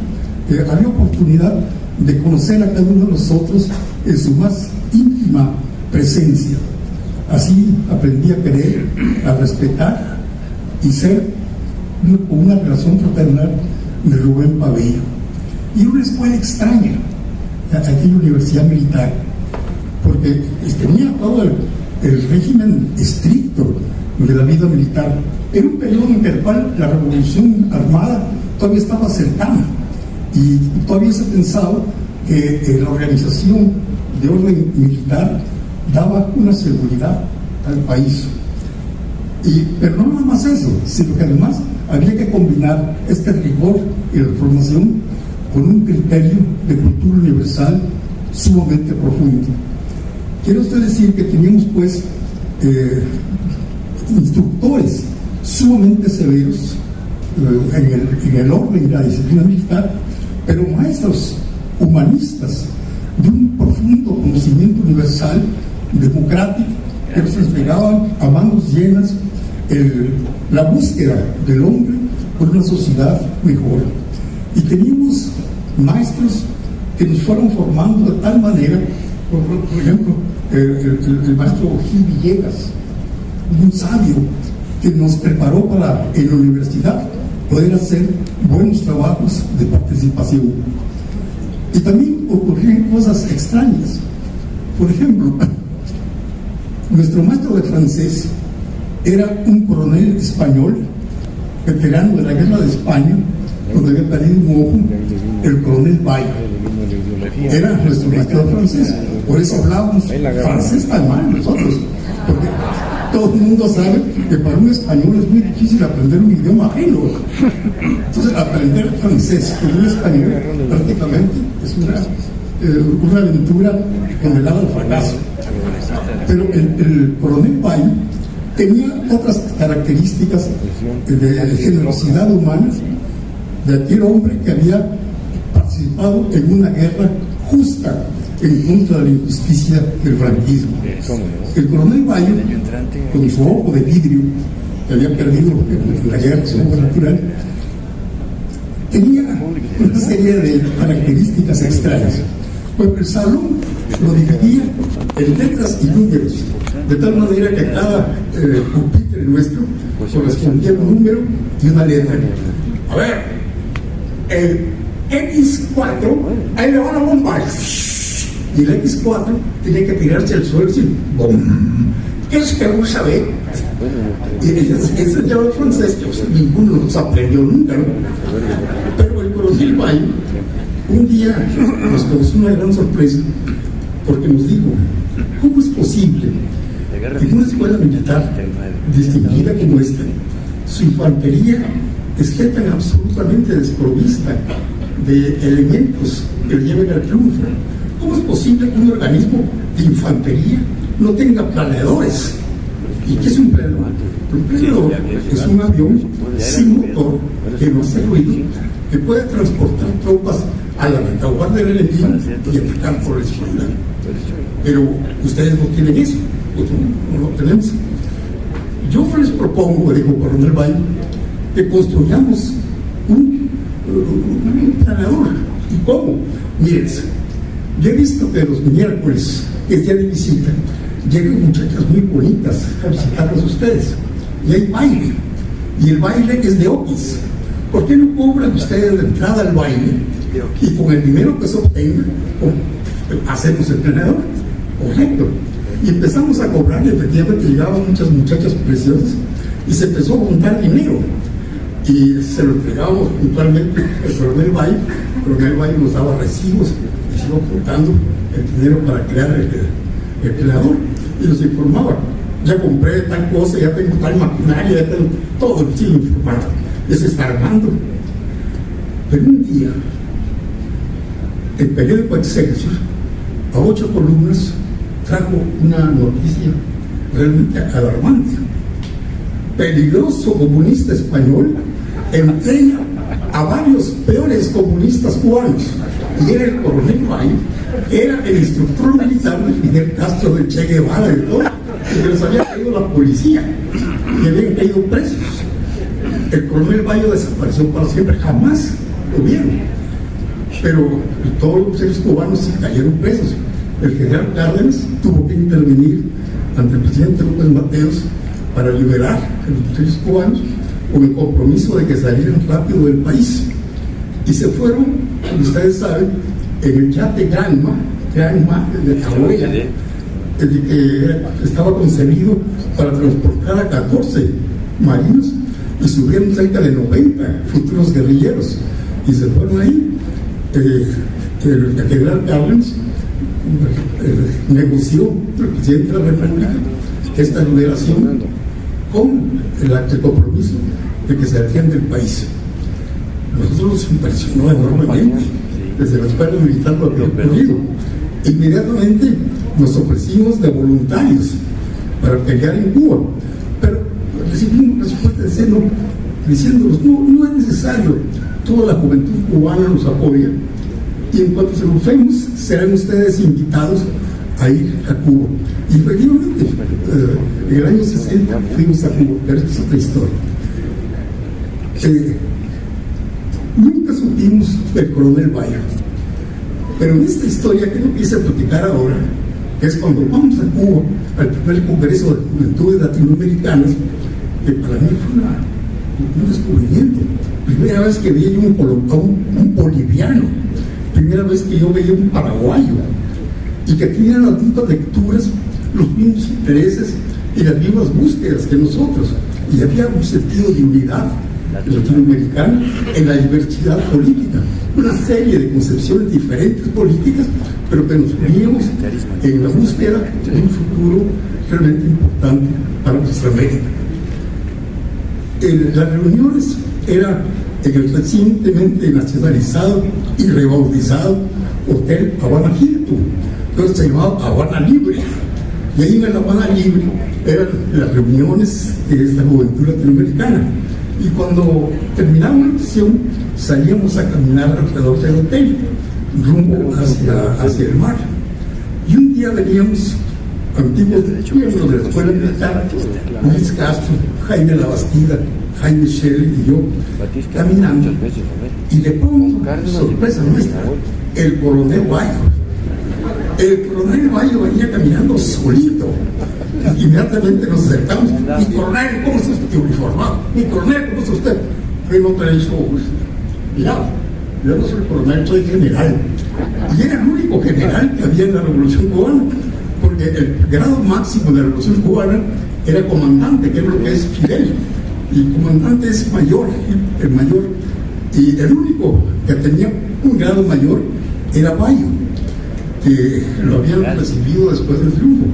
había oportunidad de conocer a cada uno de nosotros en su más íntima presencia. Así aprendí a querer, a respetar y ser con una relación fraternal de Rubén Pabello. Y una escuela extraña, aquella universidad militar, porque tenía todo el régimen estricto de la vida militar. Era un periodo en el cual la revolución armada todavía estaba cercana y todavía se pensaba que la organización de orden militar daba una seguridad al país. Pero no nada más eso, sino que además había que combinar este rigor y la formación con un criterio de cultura universal sumamente profundo. Quiero usted decir que teníamos pues instructores sumamente severos en el orden y la disciplina militar, pero maestros humanistas de un profundo conocimiento universal, democrático, que nos entregaban a manos llenas la búsqueda del hombre por una sociedad mejor. Y teníamos maestros que nos fueron formando de tal manera, por ejemplo, el maestro Gil Villegas, un sabio que nos preparó para en la universidad poder hacer buenos trabajos de participación. Y también ocurrían cosas extrañas. Por ejemplo, nuestro maestro de francés era un coronel español, veterano de la guerra de España, donde había perdido un ojo, el coronel Bayer. Era nuestro maestro de francés. Por eso hablábamos francés tan mal nosotros, porque todo el mundo sabe que para un español es muy difícil aprender un idioma ajeno. Entonces, aprender francés con un español prácticamente es una aventura condenada al fracaso. Pero el coronel Bayo tenía otras características de generosidad humana de aquel hombre que había participado en una guerra justa en contra de la injusticia del franquismo. El coronel Bayo, con su ojo de vidrio, que había perdido en la guerra, su ojo natural, tenía una serie de características extrañas. Pues el salón lo dividía en letras y números, de tal manera que cada pupitre nuestro correspondía a un número y una letra. A ver, el X4, ahí le van a bombar. Y el X4 tenía que tirarse al suelo y decir, ¡bom! ¿Qué es que uno sabe? Y ese ya el francés, que ninguno nos aprendió nunca, ¿no? Pero el coronel Bayo un día nos causó una gran sorpresa porque nos dijo, ¿cómo es posible que en una escuela militar distinguida como esta, su infantería esté tan absolutamente desprovista de elementos que le lleven al triunfo? ¿Cómo es posible que un organismo de infantería no tenga planeadores? ¿Y qué es un planeador? Un planeador es un avión sin motor que no hace ruido, que puede transportar tropas a la retaguardia del enemigo y atacar por la espalda. Pero ustedes no tienen eso, pues no lo tenemos. Yo les propongo, dijo Coronel Bayo, que construyamos un planeador. ¿Y cómo? Miren, yo he visto que los miércoles, que es día de visita, llegan muchachas muy bonitas a visitarlos a ustedes. Y hay baile. Y el baile es de Oquis. ¿Por qué no cobran ustedes la entrada al baile? Y con el dinero que se obtenga, hacemos el planeador. Correcto. Y empezamos a cobrar y efectivamente llegaban muchas muchachas preciosas y se empezó a juntar dinero. Y se lo entregábamos puntualmente al coronel Bayo. El coronel Bayo nos daba recibos y se iba aportando el dinero para crear el planeador. Y nos informaba, ya compré tal cosa, ya tengo tal maquinaria, ya tengo todo el chile informado. Ya se está armando. Pero un día, el periódico Excelsior, a 8 columnas, trajo una noticia realmente alarmante. Peligroso comunista español entrena a varios peores comunistas cubanos. Y era el coronel Bayo, era el instructor militar de Fidel Castro, de Che Guevara, de todo, y que les había caído la policía y habían caído presos. El coronel Bayo desapareció para siempre, jamás lo vieron. Pero todos los seres cubanos se cayeron presos. El general Cárdenas tuvo que intervenir ante el presidente López Mateos para liberar a los seres cubanos con el compromiso de que salieran rápido del país. Y se fueron, como ustedes saben, en el yate Granma de Tahuella, que estaba concebido para transportar a 14 marinos y subieron cerca de 90 futuros guerrilleros. Y se fueron ahí. El general Cárdenas negoció el presidente de la República esta liberación con el compromiso de que se atiende el país. Nosotros nos impresionó enormemente. Desde la escuela militar lo había ocurrido. Inmediatamente nos ofrecimos de voluntarios para pelear en Cuba, pero recibimos respuesta de seno diciéndonos, no es necesario, toda la juventud cubana nos apoya y en cuanto se lo ofrecemos serán ustedes invitados a ir a Cuba. Y efectivamente en el año 60 fuimos a Cuba, pero esta es otra historia. Nunca supimos del coronel Bayo, pero en esta historia que no quise platicar ahora, que es cuando vamos a Cuba al primer Congreso de Juventudes Latinoamericanas, que para mí fue un descubrimiento. Primera vez que vi un boliviano, primera vez que yo veía un paraguayo, y que tenían las mismas lecturas, los mismos intereses y las mismas búsquedas que nosotros, y había un sentido de unidad latinoamericana en la diversidad política. una serie de concepciones diferentes políticas, pero que nos uníamos en la búsqueda de un futuro realmente importante para nuestra América. Las reuniones eran en el recientemente nacionalizado y rebautizado Hotel Habana Hilton, entonces se llamaba Habana Libre, y ahí en la Habana Libre eran las reuniones de esta juventud latinoamericana, y cuando terminamos la sesión salíamos a caminar alrededor del hotel rumbo hacia el mar, y un día veníamos antiguos miembros de la escuela militar, Luis Castro, Jaime Labastida, Jaime Shelley y yo, caminando, y de pronto, sorpresa nuestra, el coronel Bayo venía caminando solito. Inmediatamente nos acercamos: mi coronel, ¿cómo está usted uniformado? Mi coronel, ¿cómo está usted? ¿Qué no trae ojos? Mira, yo no soy coronel, soy general. Y era el único general que había en la Revolución Cubana, porque el grado máximo de la Revolución Cubana era comandante, que es lo que es Fidel, y comandante es mayor, el mayor, y el único que tenía un grado mayor era Bayo, que lo habían recibido después del triunfo.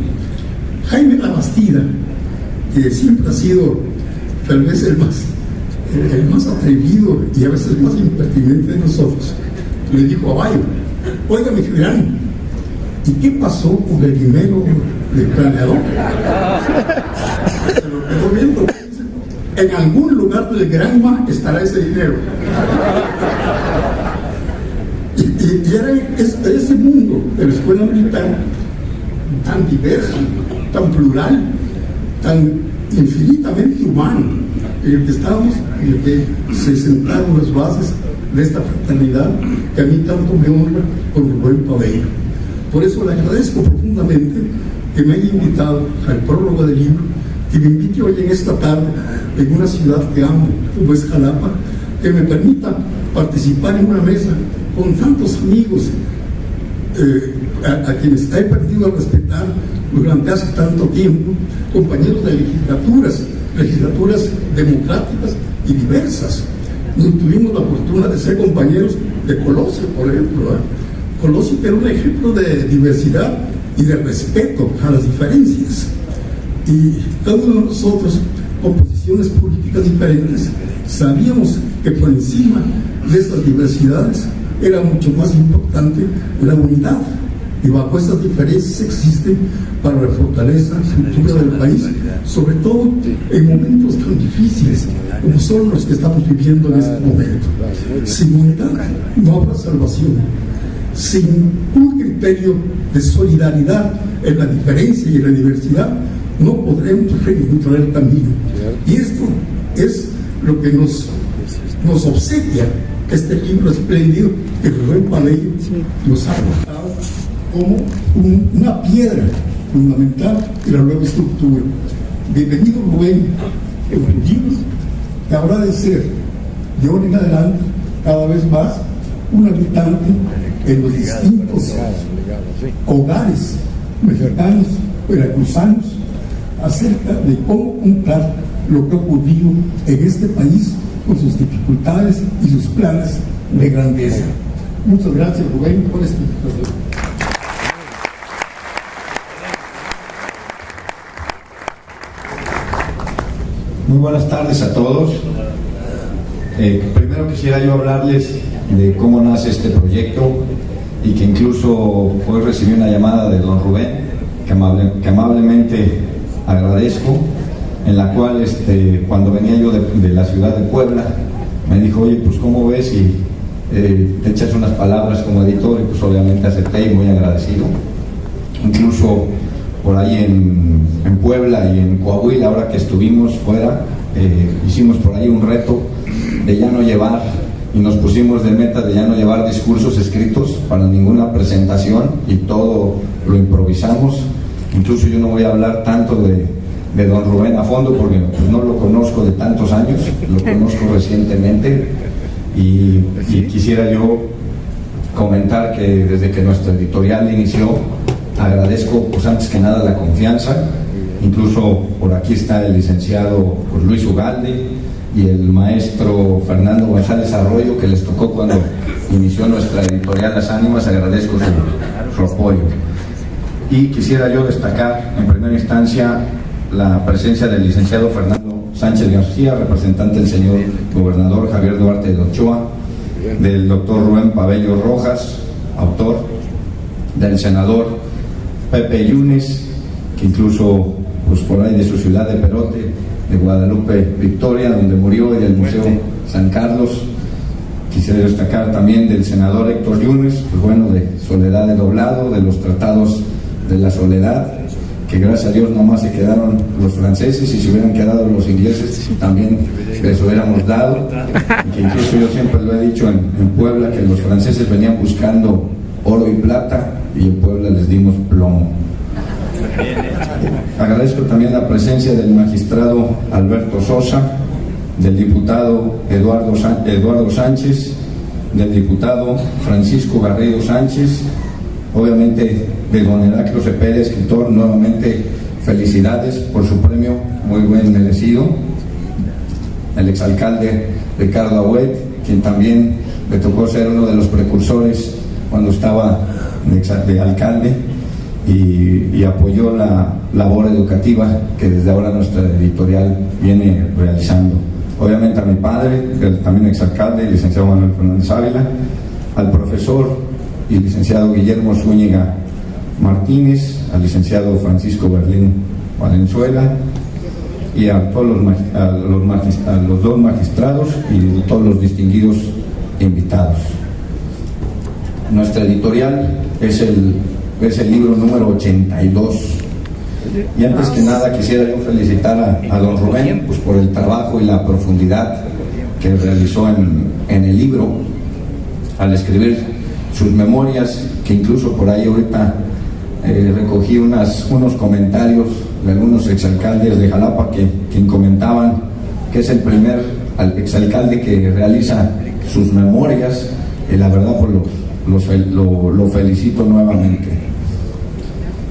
Jaime Labastida, que siempre ha sido tal vez el más atrevido y a veces más impertinente de nosotros, le dijo a Bayo: oiga, mi general, ¿y qué pasó con el dinero del planeador? Se lo quedó viendo. En algún lugar del Granma estará ese dinero. Y era ese mundo de la escuela militar tan diverso, tan plural, tan infinitamente humano, en el que estábamos, en el que se sentaron las bases de esta fraternidad que a mí tanto me honra con Rubén Paveiro. Por eso le agradezco profundamente que me haya invitado al prólogo del libro, que me invite hoy en esta tarde en una ciudad que amo, como es Jalapa, que me permita participar en una mesa con tantos amigos a quienes he perdido a respetar durante hace tanto tiempo, compañeros de legislaturas democráticas y diversas. Tuvimos la fortuna de ser compañeros de Colosio, por ejemplo, Colosio, que era un ejemplo de diversidad y de respeto a las diferencias. Y cada uno de nosotros, con posiciones políticas diferentes, sabíamos que por encima de estas diversidades era mucho más importante la unidad, y bajo estas diferencias existen para la fortaleza futura del país, sobre todo en momentos tan difíciles como son los que estamos viviendo en este momento. Sin unidad no habrá salvación. Sin un criterio de solidaridad en la diferencia y en la diversidad, no podremos encontrar el camino. Y esto es lo que nos obsequia este libro espléndido que Rubén Paveiro nos ha aportado como una piedra fundamental de la nueva estructura. Bienvenido, Rubén, en los libros, que habrá de ser de ahora en adelante cada vez más un habitante en los distintos hogares mexicanos, veracruzanos, acerca de cómo contar lo que ha ocurrido en este país con sus dificultades y sus planes de grandeza. Muchas gracias, Rubén, por esta invitación. Muy buenas tardes a todos. Primero quisiera yo hablarles de cómo nace este proyecto, y que incluso hoy recibí una llamada de don Rubén que amablemente agradezco, en la cual cuando venía yo de la ciudad de Puebla me dijo: oye, pues ¿cómo ves si te echas unas palabras como editor? Y pues obviamente acepté, y muy agradecido. Incluso por ahí en Puebla y en Coahuila, ahora que estuvimos fuera, hicimos por ahí un reto de ya no llevar, y nos pusimos de meta de ya no llevar discursos escritos para ninguna presentación, y todo lo improvisamos. Incluso yo no voy a hablar tanto de don Rubén a fondo, porque pues, no lo conozco de tantos años, lo conozco recientemente, y quisiera yo comentar que desde que nuestra editorial inició, agradezco pues antes que nada la confianza. Incluso por aquí está el licenciado pues, Luis Ugalde, y el maestro Fernando González Arroyo, que les tocó cuando inició nuestra editorial Las Ánimas. Agradezco su apoyo. Y quisiera yo destacar en primera instancia la presencia del licenciado Fernando Sánchez García, representante del señor gobernador Javier Duarte de Ochoa, del doctor Rubén Pabello Rojas, autor, del senador Pepe Yunes, que incluso pues por ahí de su ciudad de Perote, de Guadalupe Victoria, donde murió, y del Museo San Carlos. Quisiera destacar también del senador Héctor Yunes, pues bueno, de Soledad de Doblado, de los tratados de la soledad, que gracias a Dios nomás se quedaron los franceses, y si hubieran quedado los ingleses también les hubiéramos dado, y que incluso yo siempre lo he dicho en Puebla, que los franceses venían buscando oro y plata y en Puebla les dimos plomo. Agradezco también la presencia del magistrado Alberto Sosa, del diputado Eduardo Sánchez, del diputado Francisco Garrido Sánchez, obviamente de don Heraclio Cepeda, escritor. Nuevamente felicidades por su premio, muy buen merecido. El exalcalde Ricardo Agüet, quien también me tocó ser uno de los precursores cuando estaba de alcalde, y apoyó la labor educativa que desde ahora nuestra editorial viene realizando. Obviamente a mi padre, también exalcalde, el licenciado Manuel Fernández Ávila, al profesor y licenciado Guillermo Zúñiga Martínez, al licenciado Francisco Berlín Valenzuela, y a todos los dos magistrados y todos los distinguidos invitados. Nuestra editorial es el libro número 82. Y antes que nada quisiera yo felicitar a don Rubén pues por el trabajo y la profundidad que realizó en el libro al escribir sus memorias, que incluso por ahí ahorita recogí unos comentarios de algunos exalcaldes de Jalapa que comentaban que es el primer exalcalde que realiza sus memorias, y la verdad pues lo felicito nuevamente.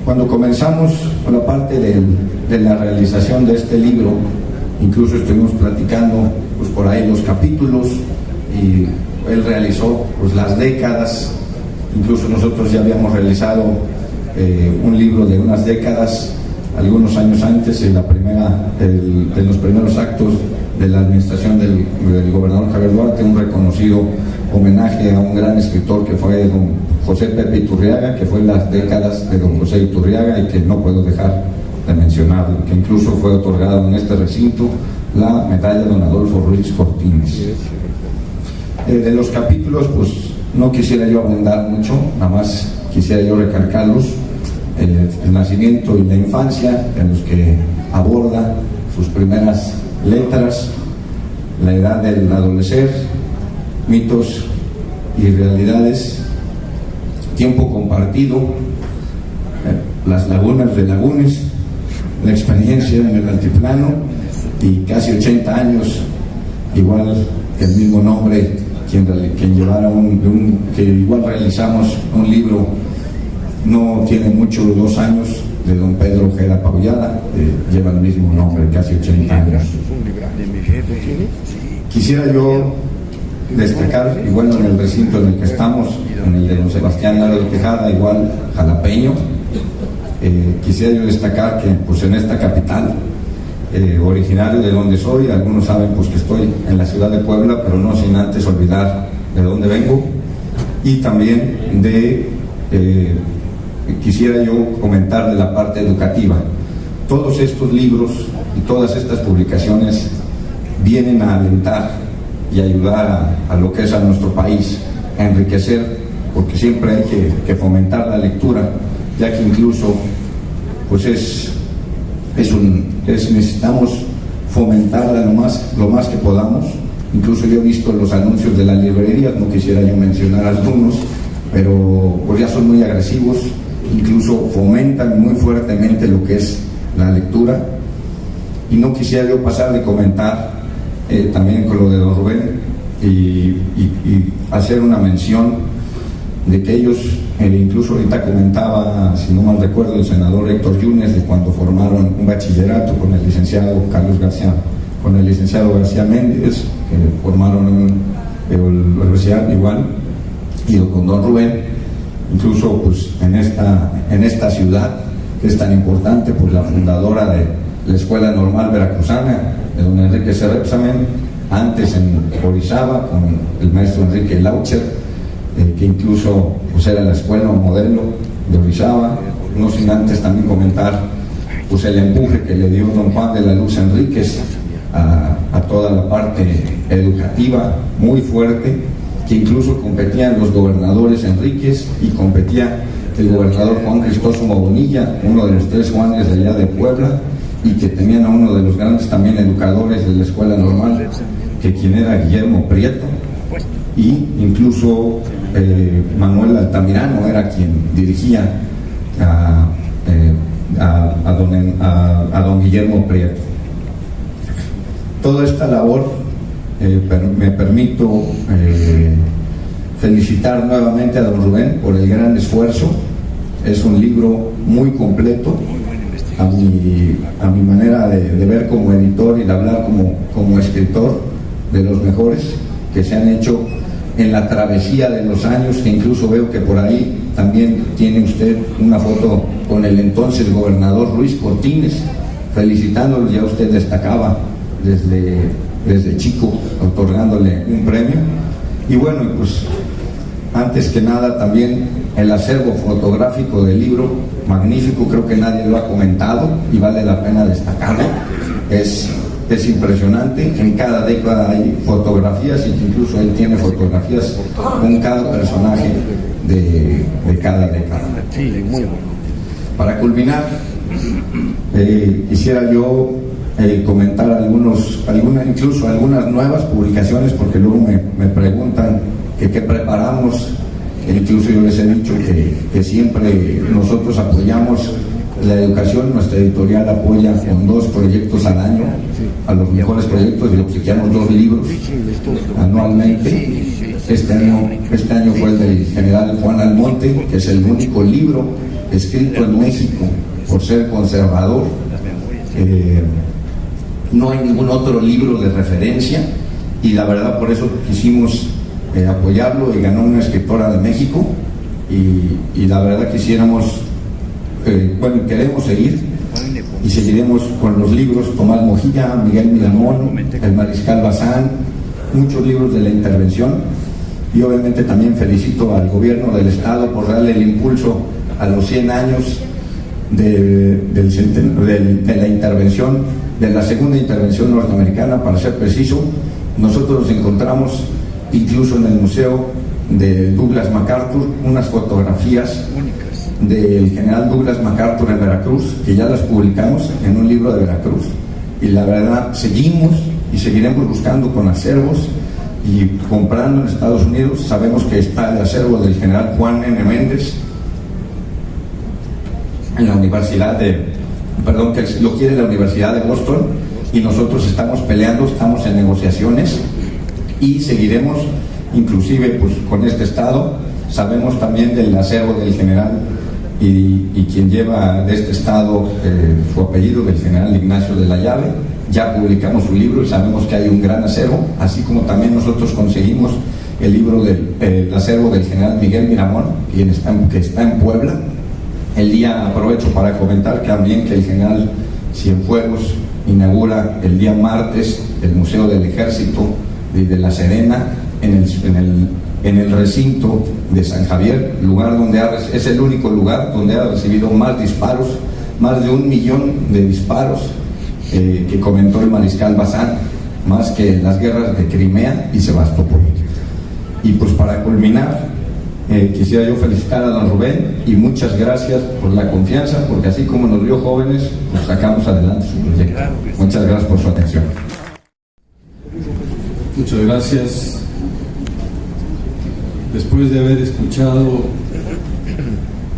Cuando comenzamos con la parte de la realización de este libro, incluso estuvimos platicando pues por ahí los capítulos, y él realizó pues las décadas. Incluso nosotros ya habíamos realizado un libro de unas décadas algunos años antes, en los primeros actos de la administración del gobernador Javier Duarte, un reconocido homenaje a un gran escritor que fue don José Pepe Iturriaga, que fue en las décadas de don José Iturriaga, y que no puedo dejar de mencionarlo, que incluso fue otorgado en este recinto la medalla de don Adolfo Ruiz Cortines. De los capítulos pues no quisiera yo abundar mucho, nada más quisiera yo recalcarlos: el nacimiento y la infancia, en los que aborda sus primeras letras, la edad del adolecer, mitos y realidades, tiempo compartido, las lagunas de Lagunes, la experiencia en el altiplano, y casi 80 años, igual que el mismo nombre, quien llevara que igual realizamos un libro, no tiene mucho, 2 años, de don Pedro Ojeda Paullada, lleva el mismo nombre, casi 80 años. Quisiera yo destacar, y bueno, en el recinto en el que estamos, en el de don Sebastián Lara de Tejada, igual jalapeño, quisiera yo destacar que pues en esta capital, originario de donde soy, algunos saben pues que estoy en la ciudad de Puebla, pero no sin antes olvidar de dónde vengo, y también quisiera yo comentar de la parte educativa. Todos estos libros y todas estas publicaciones vienen a alentar y ayudar a lo que es a nuestro país, a enriquecer, porque siempre hay que fomentar la lectura, ya que incluso pues necesitamos fomentarla lo más que podamos. Incluso yo he visto los anuncios de las librerías, no quisiera yo mencionar algunos, pero pues ya son muy agresivos, incluso fomentan muy fuertemente lo que es la lectura. Y no quisiera yo pasar de comentar también con lo de don Rubén y hacer una mención de que ellos, incluso ahorita comentaba, si no mal recuerdo, el senador Héctor Yunes, de cuando formaron un bachillerato con el licenciado Carlos García con el licenciado García Méndez, que formaron la universidad igual, y con don Rubén, incluso pues en esta ciudad que es tan importante, pues la fundadora de la Escuela Normal Veracruzana, de don Enrique Serrepsamen, antes en Orizaba con el maestro Enrique Laucher, que incluso pues era la escuela modelo de Orizaba, no sin antes también comentar pues el empuje que le dio don Juan de la Luz Enríquez a toda la parte educativa, muy fuerte, que incluso competían los gobernadores Enríquez y competía el gobernador Juan Cristófono Bonilla, uno de los 3 Juanes de allá de Puebla, y que tenían a uno de los grandes también educadores de la Escuela Normal, que quien era Guillermo Prieto, y incluso Manuel Altamirano era quien dirigía a don Guillermo Prieto. Toda esta labor me permito felicitar nuevamente a don Rubén por el gran esfuerzo. Es un libro muy completo a mi manera de ver como editor y de hablar como escritor, de los mejores que se han hecho en la travesía de los años, que incluso veo que por ahí también tiene usted una foto con el entonces gobernador Ruiz Cortines, felicitándolo. Ya usted destacaba desde chico, otorgándole un premio. Y bueno, pues antes que nada también el acervo fotográfico del libro, magnífico, creo que nadie lo ha comentado y vale la pena destacarlo. Es impresionante, en cada década hay fotografías, y incluso él tiene fotografías con cada personaje de cada década. Para culminar, quisiera yo comentar incluso algunas nuevas publicaciones, porque luego me preguntan que qué preparamos. Incluso yo les he dicho que siempre nosotros apoyamos la educación. Nuestra editorial apoya con 2 proyectos al año, a los mejores proyectos, y obsequiamos 2 libros anualmente. Este año fue el del general Juan Almonte, que es el único libro escrito en México por ser conservador. No hay ningún otro libro de referencia, y la verdad por eso quisimos apoyarlo, y ganó una escritora de México, y la verdad queremos seguir, y seguiremos con los libros Tomás Mojilla, Miguel Milamón, el Mariscal Bazán, muchos libros de la intervención. Y obviamente también felicito al gobierno del estado por darle el impulso a los 100 años de la intervención, de la segunda intervención norteamericana, para ser preciso. Nosotros nos encontramos incluso en el museo de Douglas MacArthur unas fotografías del general Douglas MacArthur en Veracruz, que ya las publicamos en un libro de Veracruz, y la verdad seguimos y seguiremos buscando con acervos y comprando en Estados Unidos. Sabemos que está el acervo del general Juan N. Méndez en la Universidad que lo quiere la Universidad de Boston, y nosotros estamos peleando, estamos en negociaciones, y seguiremos inclusive pues con este estado. Sabemos también del acervo del general y quien lleva de este estado su apellido, del general Ignacio de la Llave. Ya publicamos su libro y sabemos que hay un gran acervo, así como también nosotros conseguimos el libro del acervo del general Miguel Miramón, que está en Puebla. Aprovecho para comentar que también que el general Cienfuegos inaugura el día martes el Museo del Ejército de La Serena, en el recinto de San Javier, es el único lugar donde ha recibido más disparos, más de 1 millón de disparos, que comentó el Mariscal Bazán, más que en las guerras de Crimea y Sebastopol. Y pues para culminar, quisiera yo felicitar a don Rubén, y muchas gracias por la confianza, porque así como nos vio jóvenes, pues sacamos adelante su proyecto. Muchas gracias por su atención. Muchas gracias. Después de haber escuchado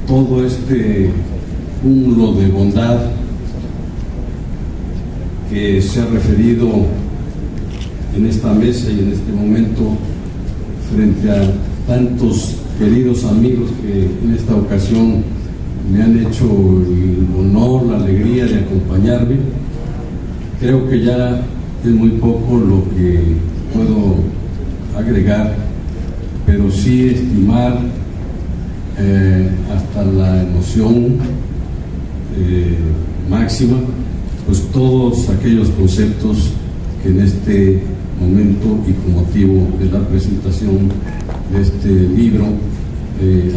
todo este cúmulo de bondad que se ha referido en esta mesa y en este momento frente a tantos queridos amigos que en esta ocasión me han hecho el honor, la alegría de acompañarme, creo que ya es muy poco lo que puedo agregar, pero sí estimar hasta la emoción máxima, pues todos aquellos conceptos que en este momento y con motivo de la presentación de este libro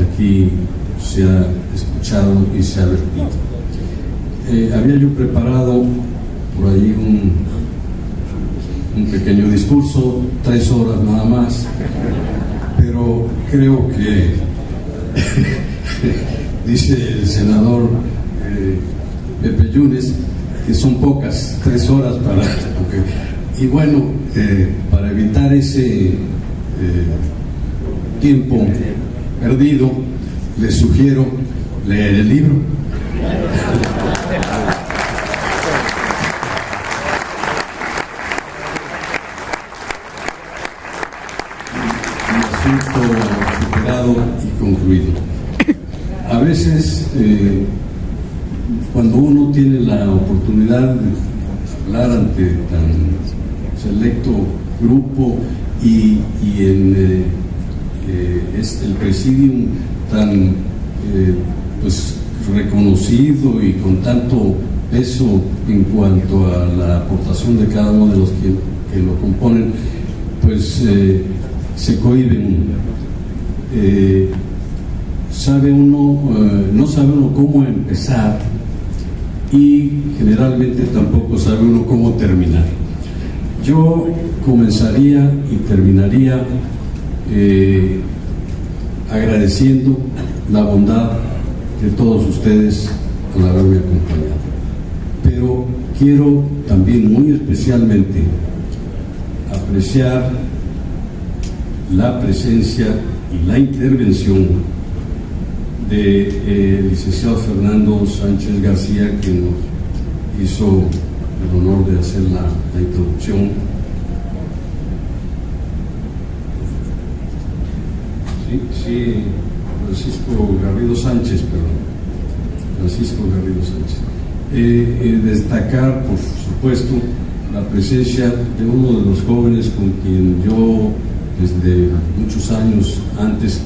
aquí se ha escuchado y se ha vertido. Había yo preparado por ahí un pequeño discurso, 3 horas nada más, pero creo que dice el senador Pepe Yunes que son pocas 3 horas para... Y bueno, para evitar ese tiempo perdido, les sugiero leer el libro. Un asunto superado y concluido. A veces, cuando uno tiene la oportunidad de hablar ante tan selecto grupo y en es el presidium tan pues reconocido y con tanto peso en cuanto a la aportación de cada uno de los que lo componen, pues se cohíben. No sabe uno cómo empezar y generalmente tampoco sabe uno cómo terminar. Yo comenzaría y terminaría agradeciendo la bondad de todos ustedes al haberme acompañado. Pero quiero también muy especialmente apreciar la presencia y la intervención del licenciado Fernando Sánchez García, que nos hizo el honor de hacer la introducción. Sí, Francisco Garrido Sánchez, destacar, por supuesto, la presencia de uno de los jóvenes con quien yo, desde muchos años antes,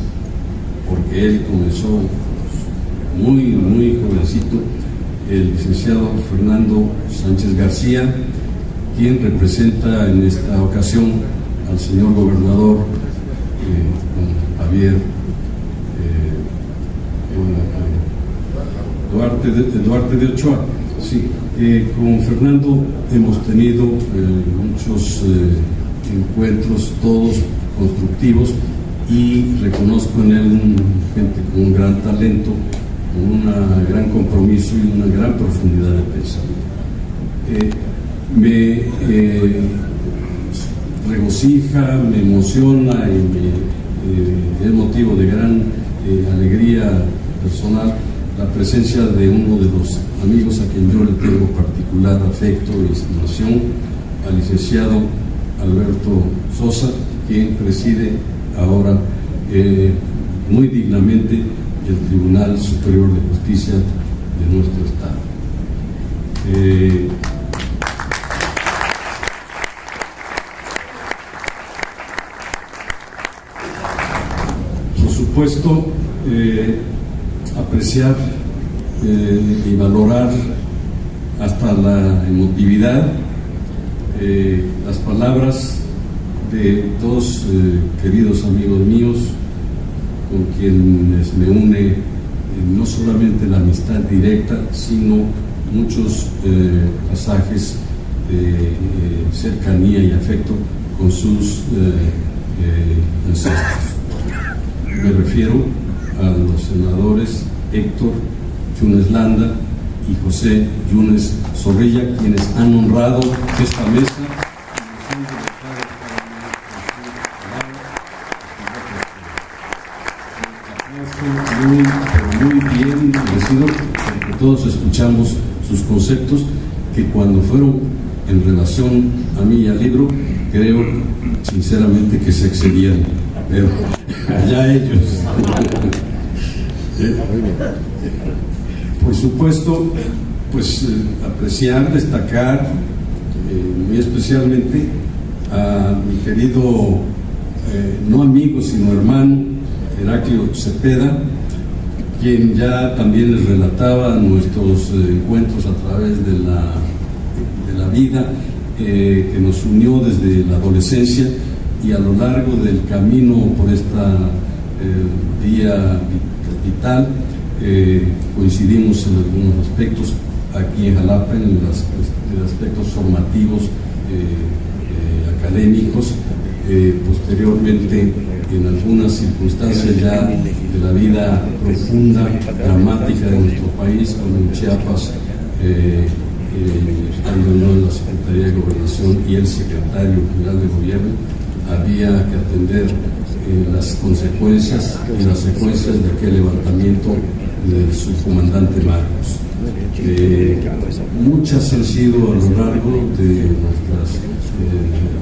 porque él comenzó muy jovencito, el licenciado Fernando Sánchez García, quien representa en esta ocasión al señor gobernador Javier Duarte de Ochoa. Sí, con Fernando hemos tenido muchos encuentros, todos constructivos, y reconozco en él gente con un gran talento, con un gran compromiso y una gran profundidad de pensamiento. Me regocija, me emociona y es motivo de gran alegría personal la presencia de uno de los amigos a quien yo le tengo particular afecto e estimación, al licenciado Alberto Sosa, quien preside ahora muy dignamente el Tribunal Superior de Justicia de nuestro Estado. Por supuesto, apreciar y valorar hasta la emotividad las palabras de dos queridos amigos míos, con quienes me une no solamente la amistad directa, sino muchos pasajes de cercanía y afecto con sus ancestros. Me refiero a los senadores Héctor Yunes Landa y José Yunes Zorrilla, quienes han honrado esta mesa. Muy bien merecido, porque todos escuchamos sus conceptos, que cuando fueron en relación a mí y al libro, creo sinceramente que se excedían, pero allá ellos. Por supuesto, pues apreciar, destacar, muy especialmente a mi querido, no amigo, sino hermano, Heraclio Cepeda, quien ya también les relataba nuestros encuentros a través de la vida, que nos unió desde la adolescencia, y a lo largo del camino por esta vía vital coincidimos en algunos aspectos aquí en Jalapa, en los aspectos formativos, académicos, posteriormente en algunas circunstancias ya de la vida profunda, dramática de nuestro país, como en Chiapas, estando yo en la Secretaría de Gobernación y el Secretario General de Gobierno, había que atender las consecuencias y las secuencias de aquel levantamiento del subcomandante Marcos. Muchas han sido a lo largo de nuestras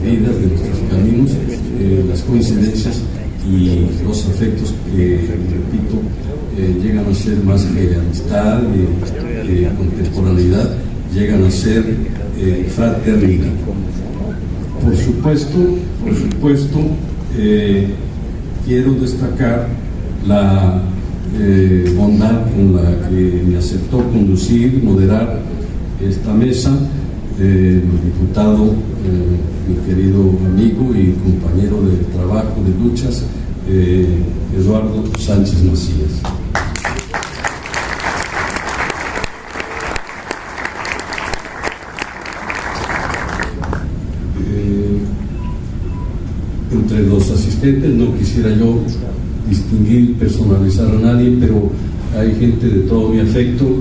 vidas, de nuestros caminos, las coincidencias y los afectos que, repito, llegan a ser más que amistad, contemporaneidad, llegan a ser fraternidad. Por supuesto, quiero destacar la bondad con la que me aceptó conducir, moderar esta mesa, el diputado, mi querido amigo y compañero de trabajo, de luchas, Eduardo Sánchez Macías. Entre los asistentes no quisiera yo distinguir, personalizar a nadie, pero hay gente de todo mi afecto,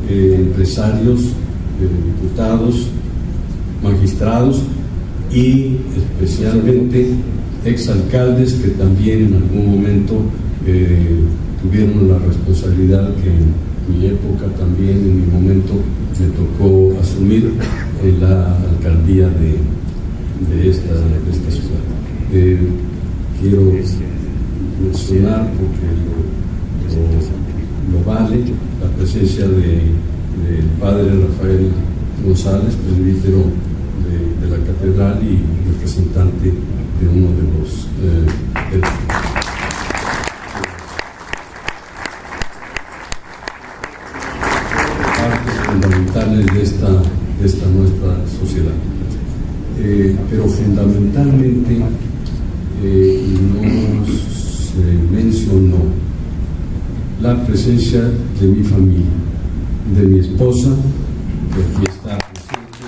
empresarios, diputados, magistrados y especialmente exalcaldes que también en algún momento tuvieron la responsabilidad que en mi época también, en mi momento, me tocó asumir la alcaldía de esta ciudad. Quiero mencionar, porque lo vale, la presencia del padre Rafael González, presbítero de la catedral y representante de uno de los partes fundamentales de esta nuestra sociedad. Pero fundamentalmente no se mencionó la presencia de mi familia, de mi esposa, que aquí está presente,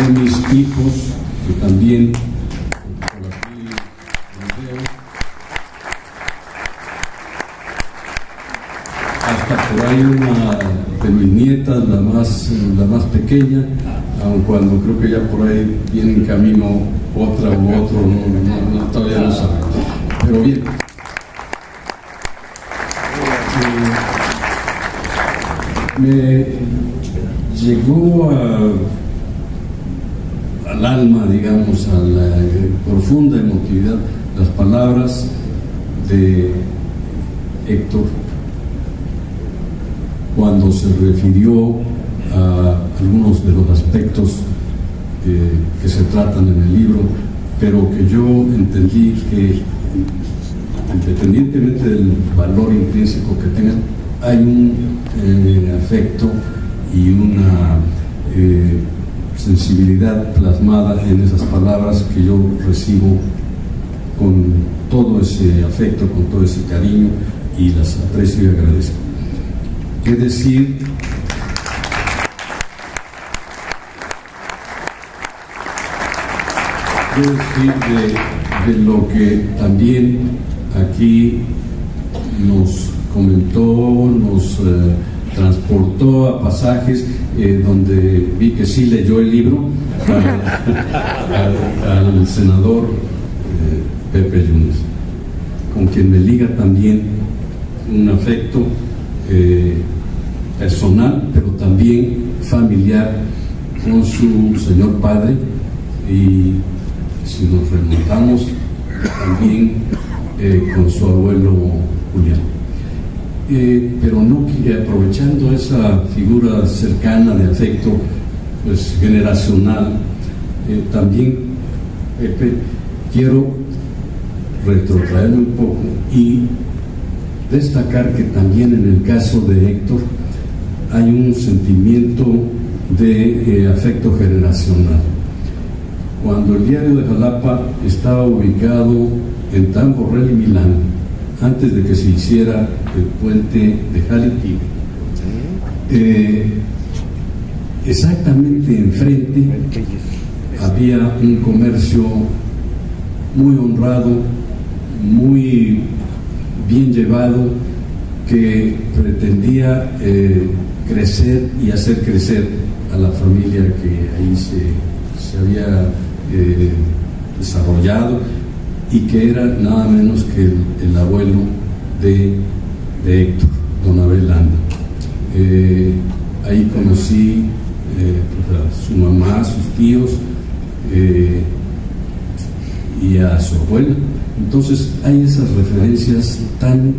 de mis hijos, que también por aquí los veo, hasta por ahí una de mis nietas, la más pequeña, aun cuando creo que ya por ahí viene en camino otra u otro, todavía no sabe. Pero bien, me llegó al alma, digamos, a la profunda emotividad, las palabras de Héctor cuando se refirió a algunos de los aspectos que se tratan en el libro, pero que yo entendí que, independientemente del valor intrínseco que tengan, hay un afecto y una sensibilidad plasmada en esas palabras que yo recibo con todo ese afecto, con todo ese cariño, y las aprecio y agradezco. ¿Qué decir? De lo que también aquí nos comentó, nos transportó a pasajes donde vi que sí leyó el libro, al senador Pepe Yunes, con quien me liga también un afecto personal, pero también familiar con su señor padre, y si nos remontamos también con su abuelo Julián. pero no aprovechando esa figura cercana de afecto pues generacional, también Pepe, quiero retrotraerme un poco y destacar que también en el caso de Héctor hay un sentimiento de afecto generacional. Cuando el diario de Jalapa estaba ubicado en Tamborrel y Milán, antes de que se hiciera el puente de Jaliquí, exactamente enfrente había un comercio muy honrado, muy bien llevado, que pretendía crecer y hacer crecer a la familia que ahí se había desarrollado, y que era nada menos que el abuelo de Héctor, don Abel Landa. Ahí conocí pues a su mamá, a sus tíos y a su abuelo. Entonces hay esas referencias tan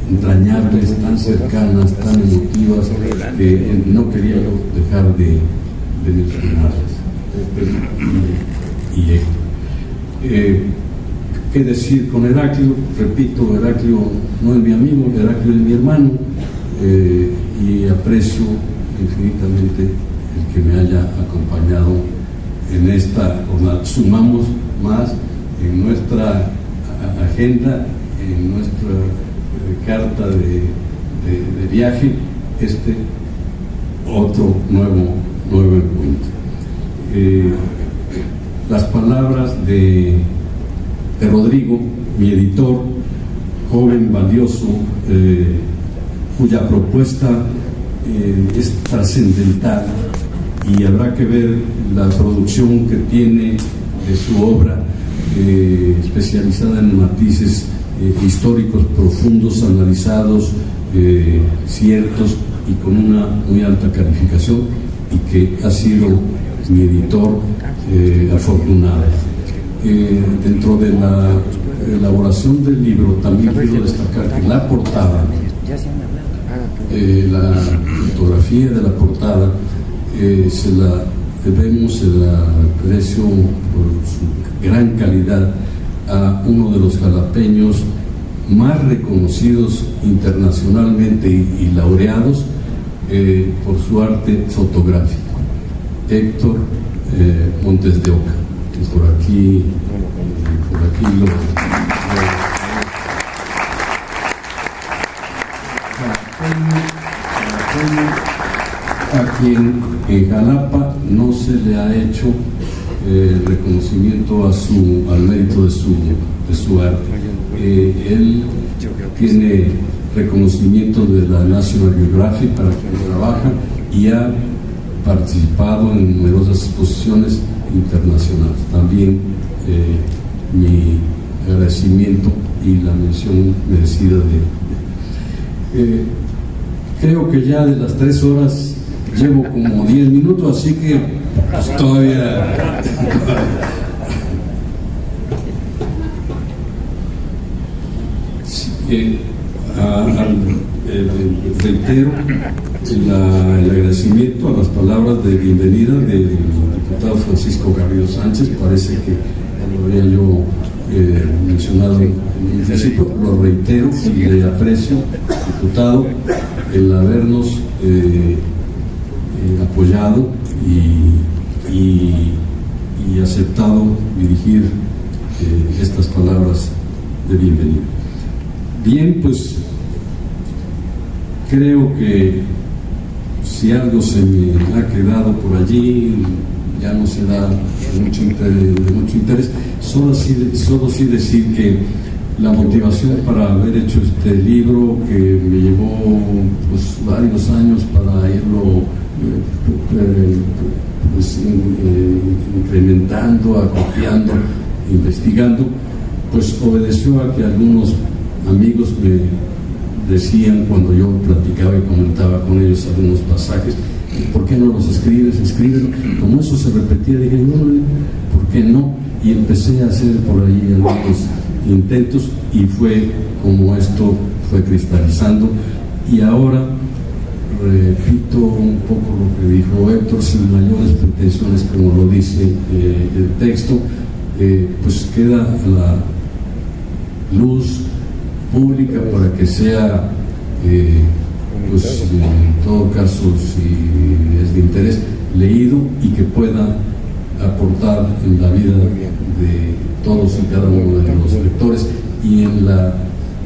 entrañables, tan cercanas, tan emotivas, que no quería yo dejar de mencionarlas. Y Héctor. ¿Qué decir con Heraclio? Repito, Heraclio no es mi amigo, Heraclio es mi hermano, y aprecio infinitamente el que me haya acompañado en esta jornada. Sumamos más en nuestra agenda, en nuestra carta de viaje, otro nuevo encuentro. Las palabras de Rodrigo, mi editor, joven, valioso, cuya propuesta es trascendental, y habrá que ver la producción que tiene de su obra, especializada en matices históricos profundos, analizados, ciertos y con una muy alta calificación, y que ha sido mi editor afortunado. Dentro de la elaboración del libro también quiero destacar que la portada, la fotografía de la portada, se la aprecio por su gran calidad a uno de los jalapeños más reconocidos internacionalmente y laureados por su arte fotográfico, Héctor Montes de Oca, que por aquí a quien en Jalapa no se le ha hecho reconocimiento al mérito de su arte. Él tiene reconocimiento de la National Geographic para quien trabaja, y ha participado en numerosas exposiciones internacionales. También mi agradecimiento y la mención merecida creo que ya de las 3 horas llevo como 10 minutos, así que pues, todavía reitero el agradecimiento a las palabras de bienvenida del diputado Francisco Garrido Sánchez. Parece que lo había yo mencionado en un principio, lo reitero y le aprecio, diputado, el habernos apoyado y aceptado dirigir estas palabras de bienvenida. Bien, pues creo que si algo se me ha quedado por allí, ya no será de mucho interés. Solo sí decir que la motivación para haber hecho este libro, que me llevó pues varios años para irlo incrementando, acopiando, investigando, pues obedeció a que algunos amigos me decían, cuando yo platicaba y comentaba con ellos algunos pasajes, ¿por qué no los escribes? Escríbelo. Como eso se repetía, dije, no, ¿por qué no? Y empecé a hacer por ahí algunos intentos, y fue como esto fue cristalizando, y ahora repito un poco lo que dijo Héctor, sin mayores pretensiones, como lo dice el texto, pues queda la luz pública para que sea, pues en todo caso, si es de interés, leído y que pueda aportar en la vida de todos y cada uno de los lectores y en la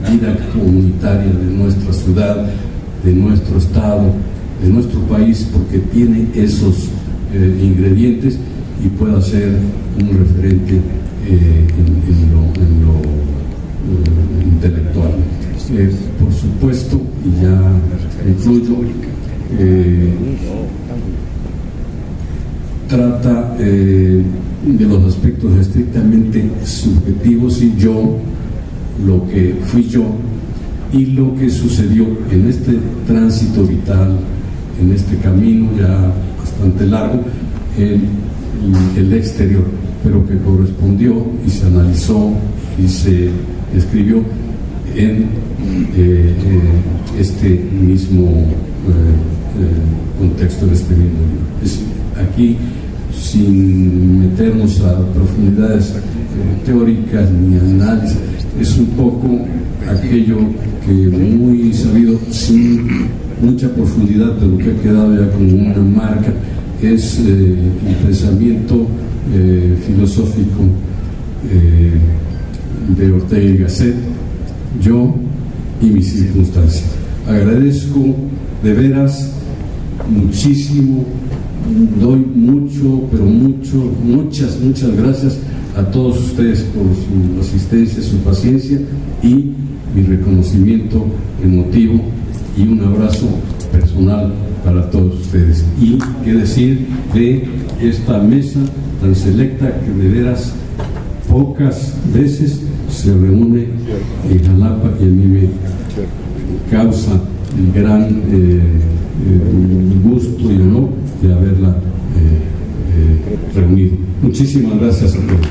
vida comunitaria de nuestra ciudad, de nuestro estado, de nuestro país, porque tiene esos ingredientes y pueda ser un referente en lo intelectual. Por supuesto, y ya concluyo, trata de los aspectos estrictamente subjetivos y yo, lo que fui yo y lo que sucedió en este tránsito vital, en este camino ya bastante largo, el exterior, pero que correspondió y se analizó y se escribió en este mismo contexto, en este mismo libro. Aquí, sin meternos a profundidades teóricas ni análisis, es un poco aquello que muy sabido, sin mucha profundidad, pero que ha quedado ya como una marca, es el pensamiento filosófico de Ortega y Gasset, yo y mis circunstancias. Agradezco de veras muchísimo, doy mucho, pero muchas gracias a todos ustedes por su asistencia, su paciencia y mi reconocimiento emotivo y un abrazo personal para todos ustedes. Y qué decir de esta mesa tan selecta que de veras pocas veces se reúne en Jalapa y a mí me causa el gran gusto y honor de haberla reunido. Muchísimas gracias a todos.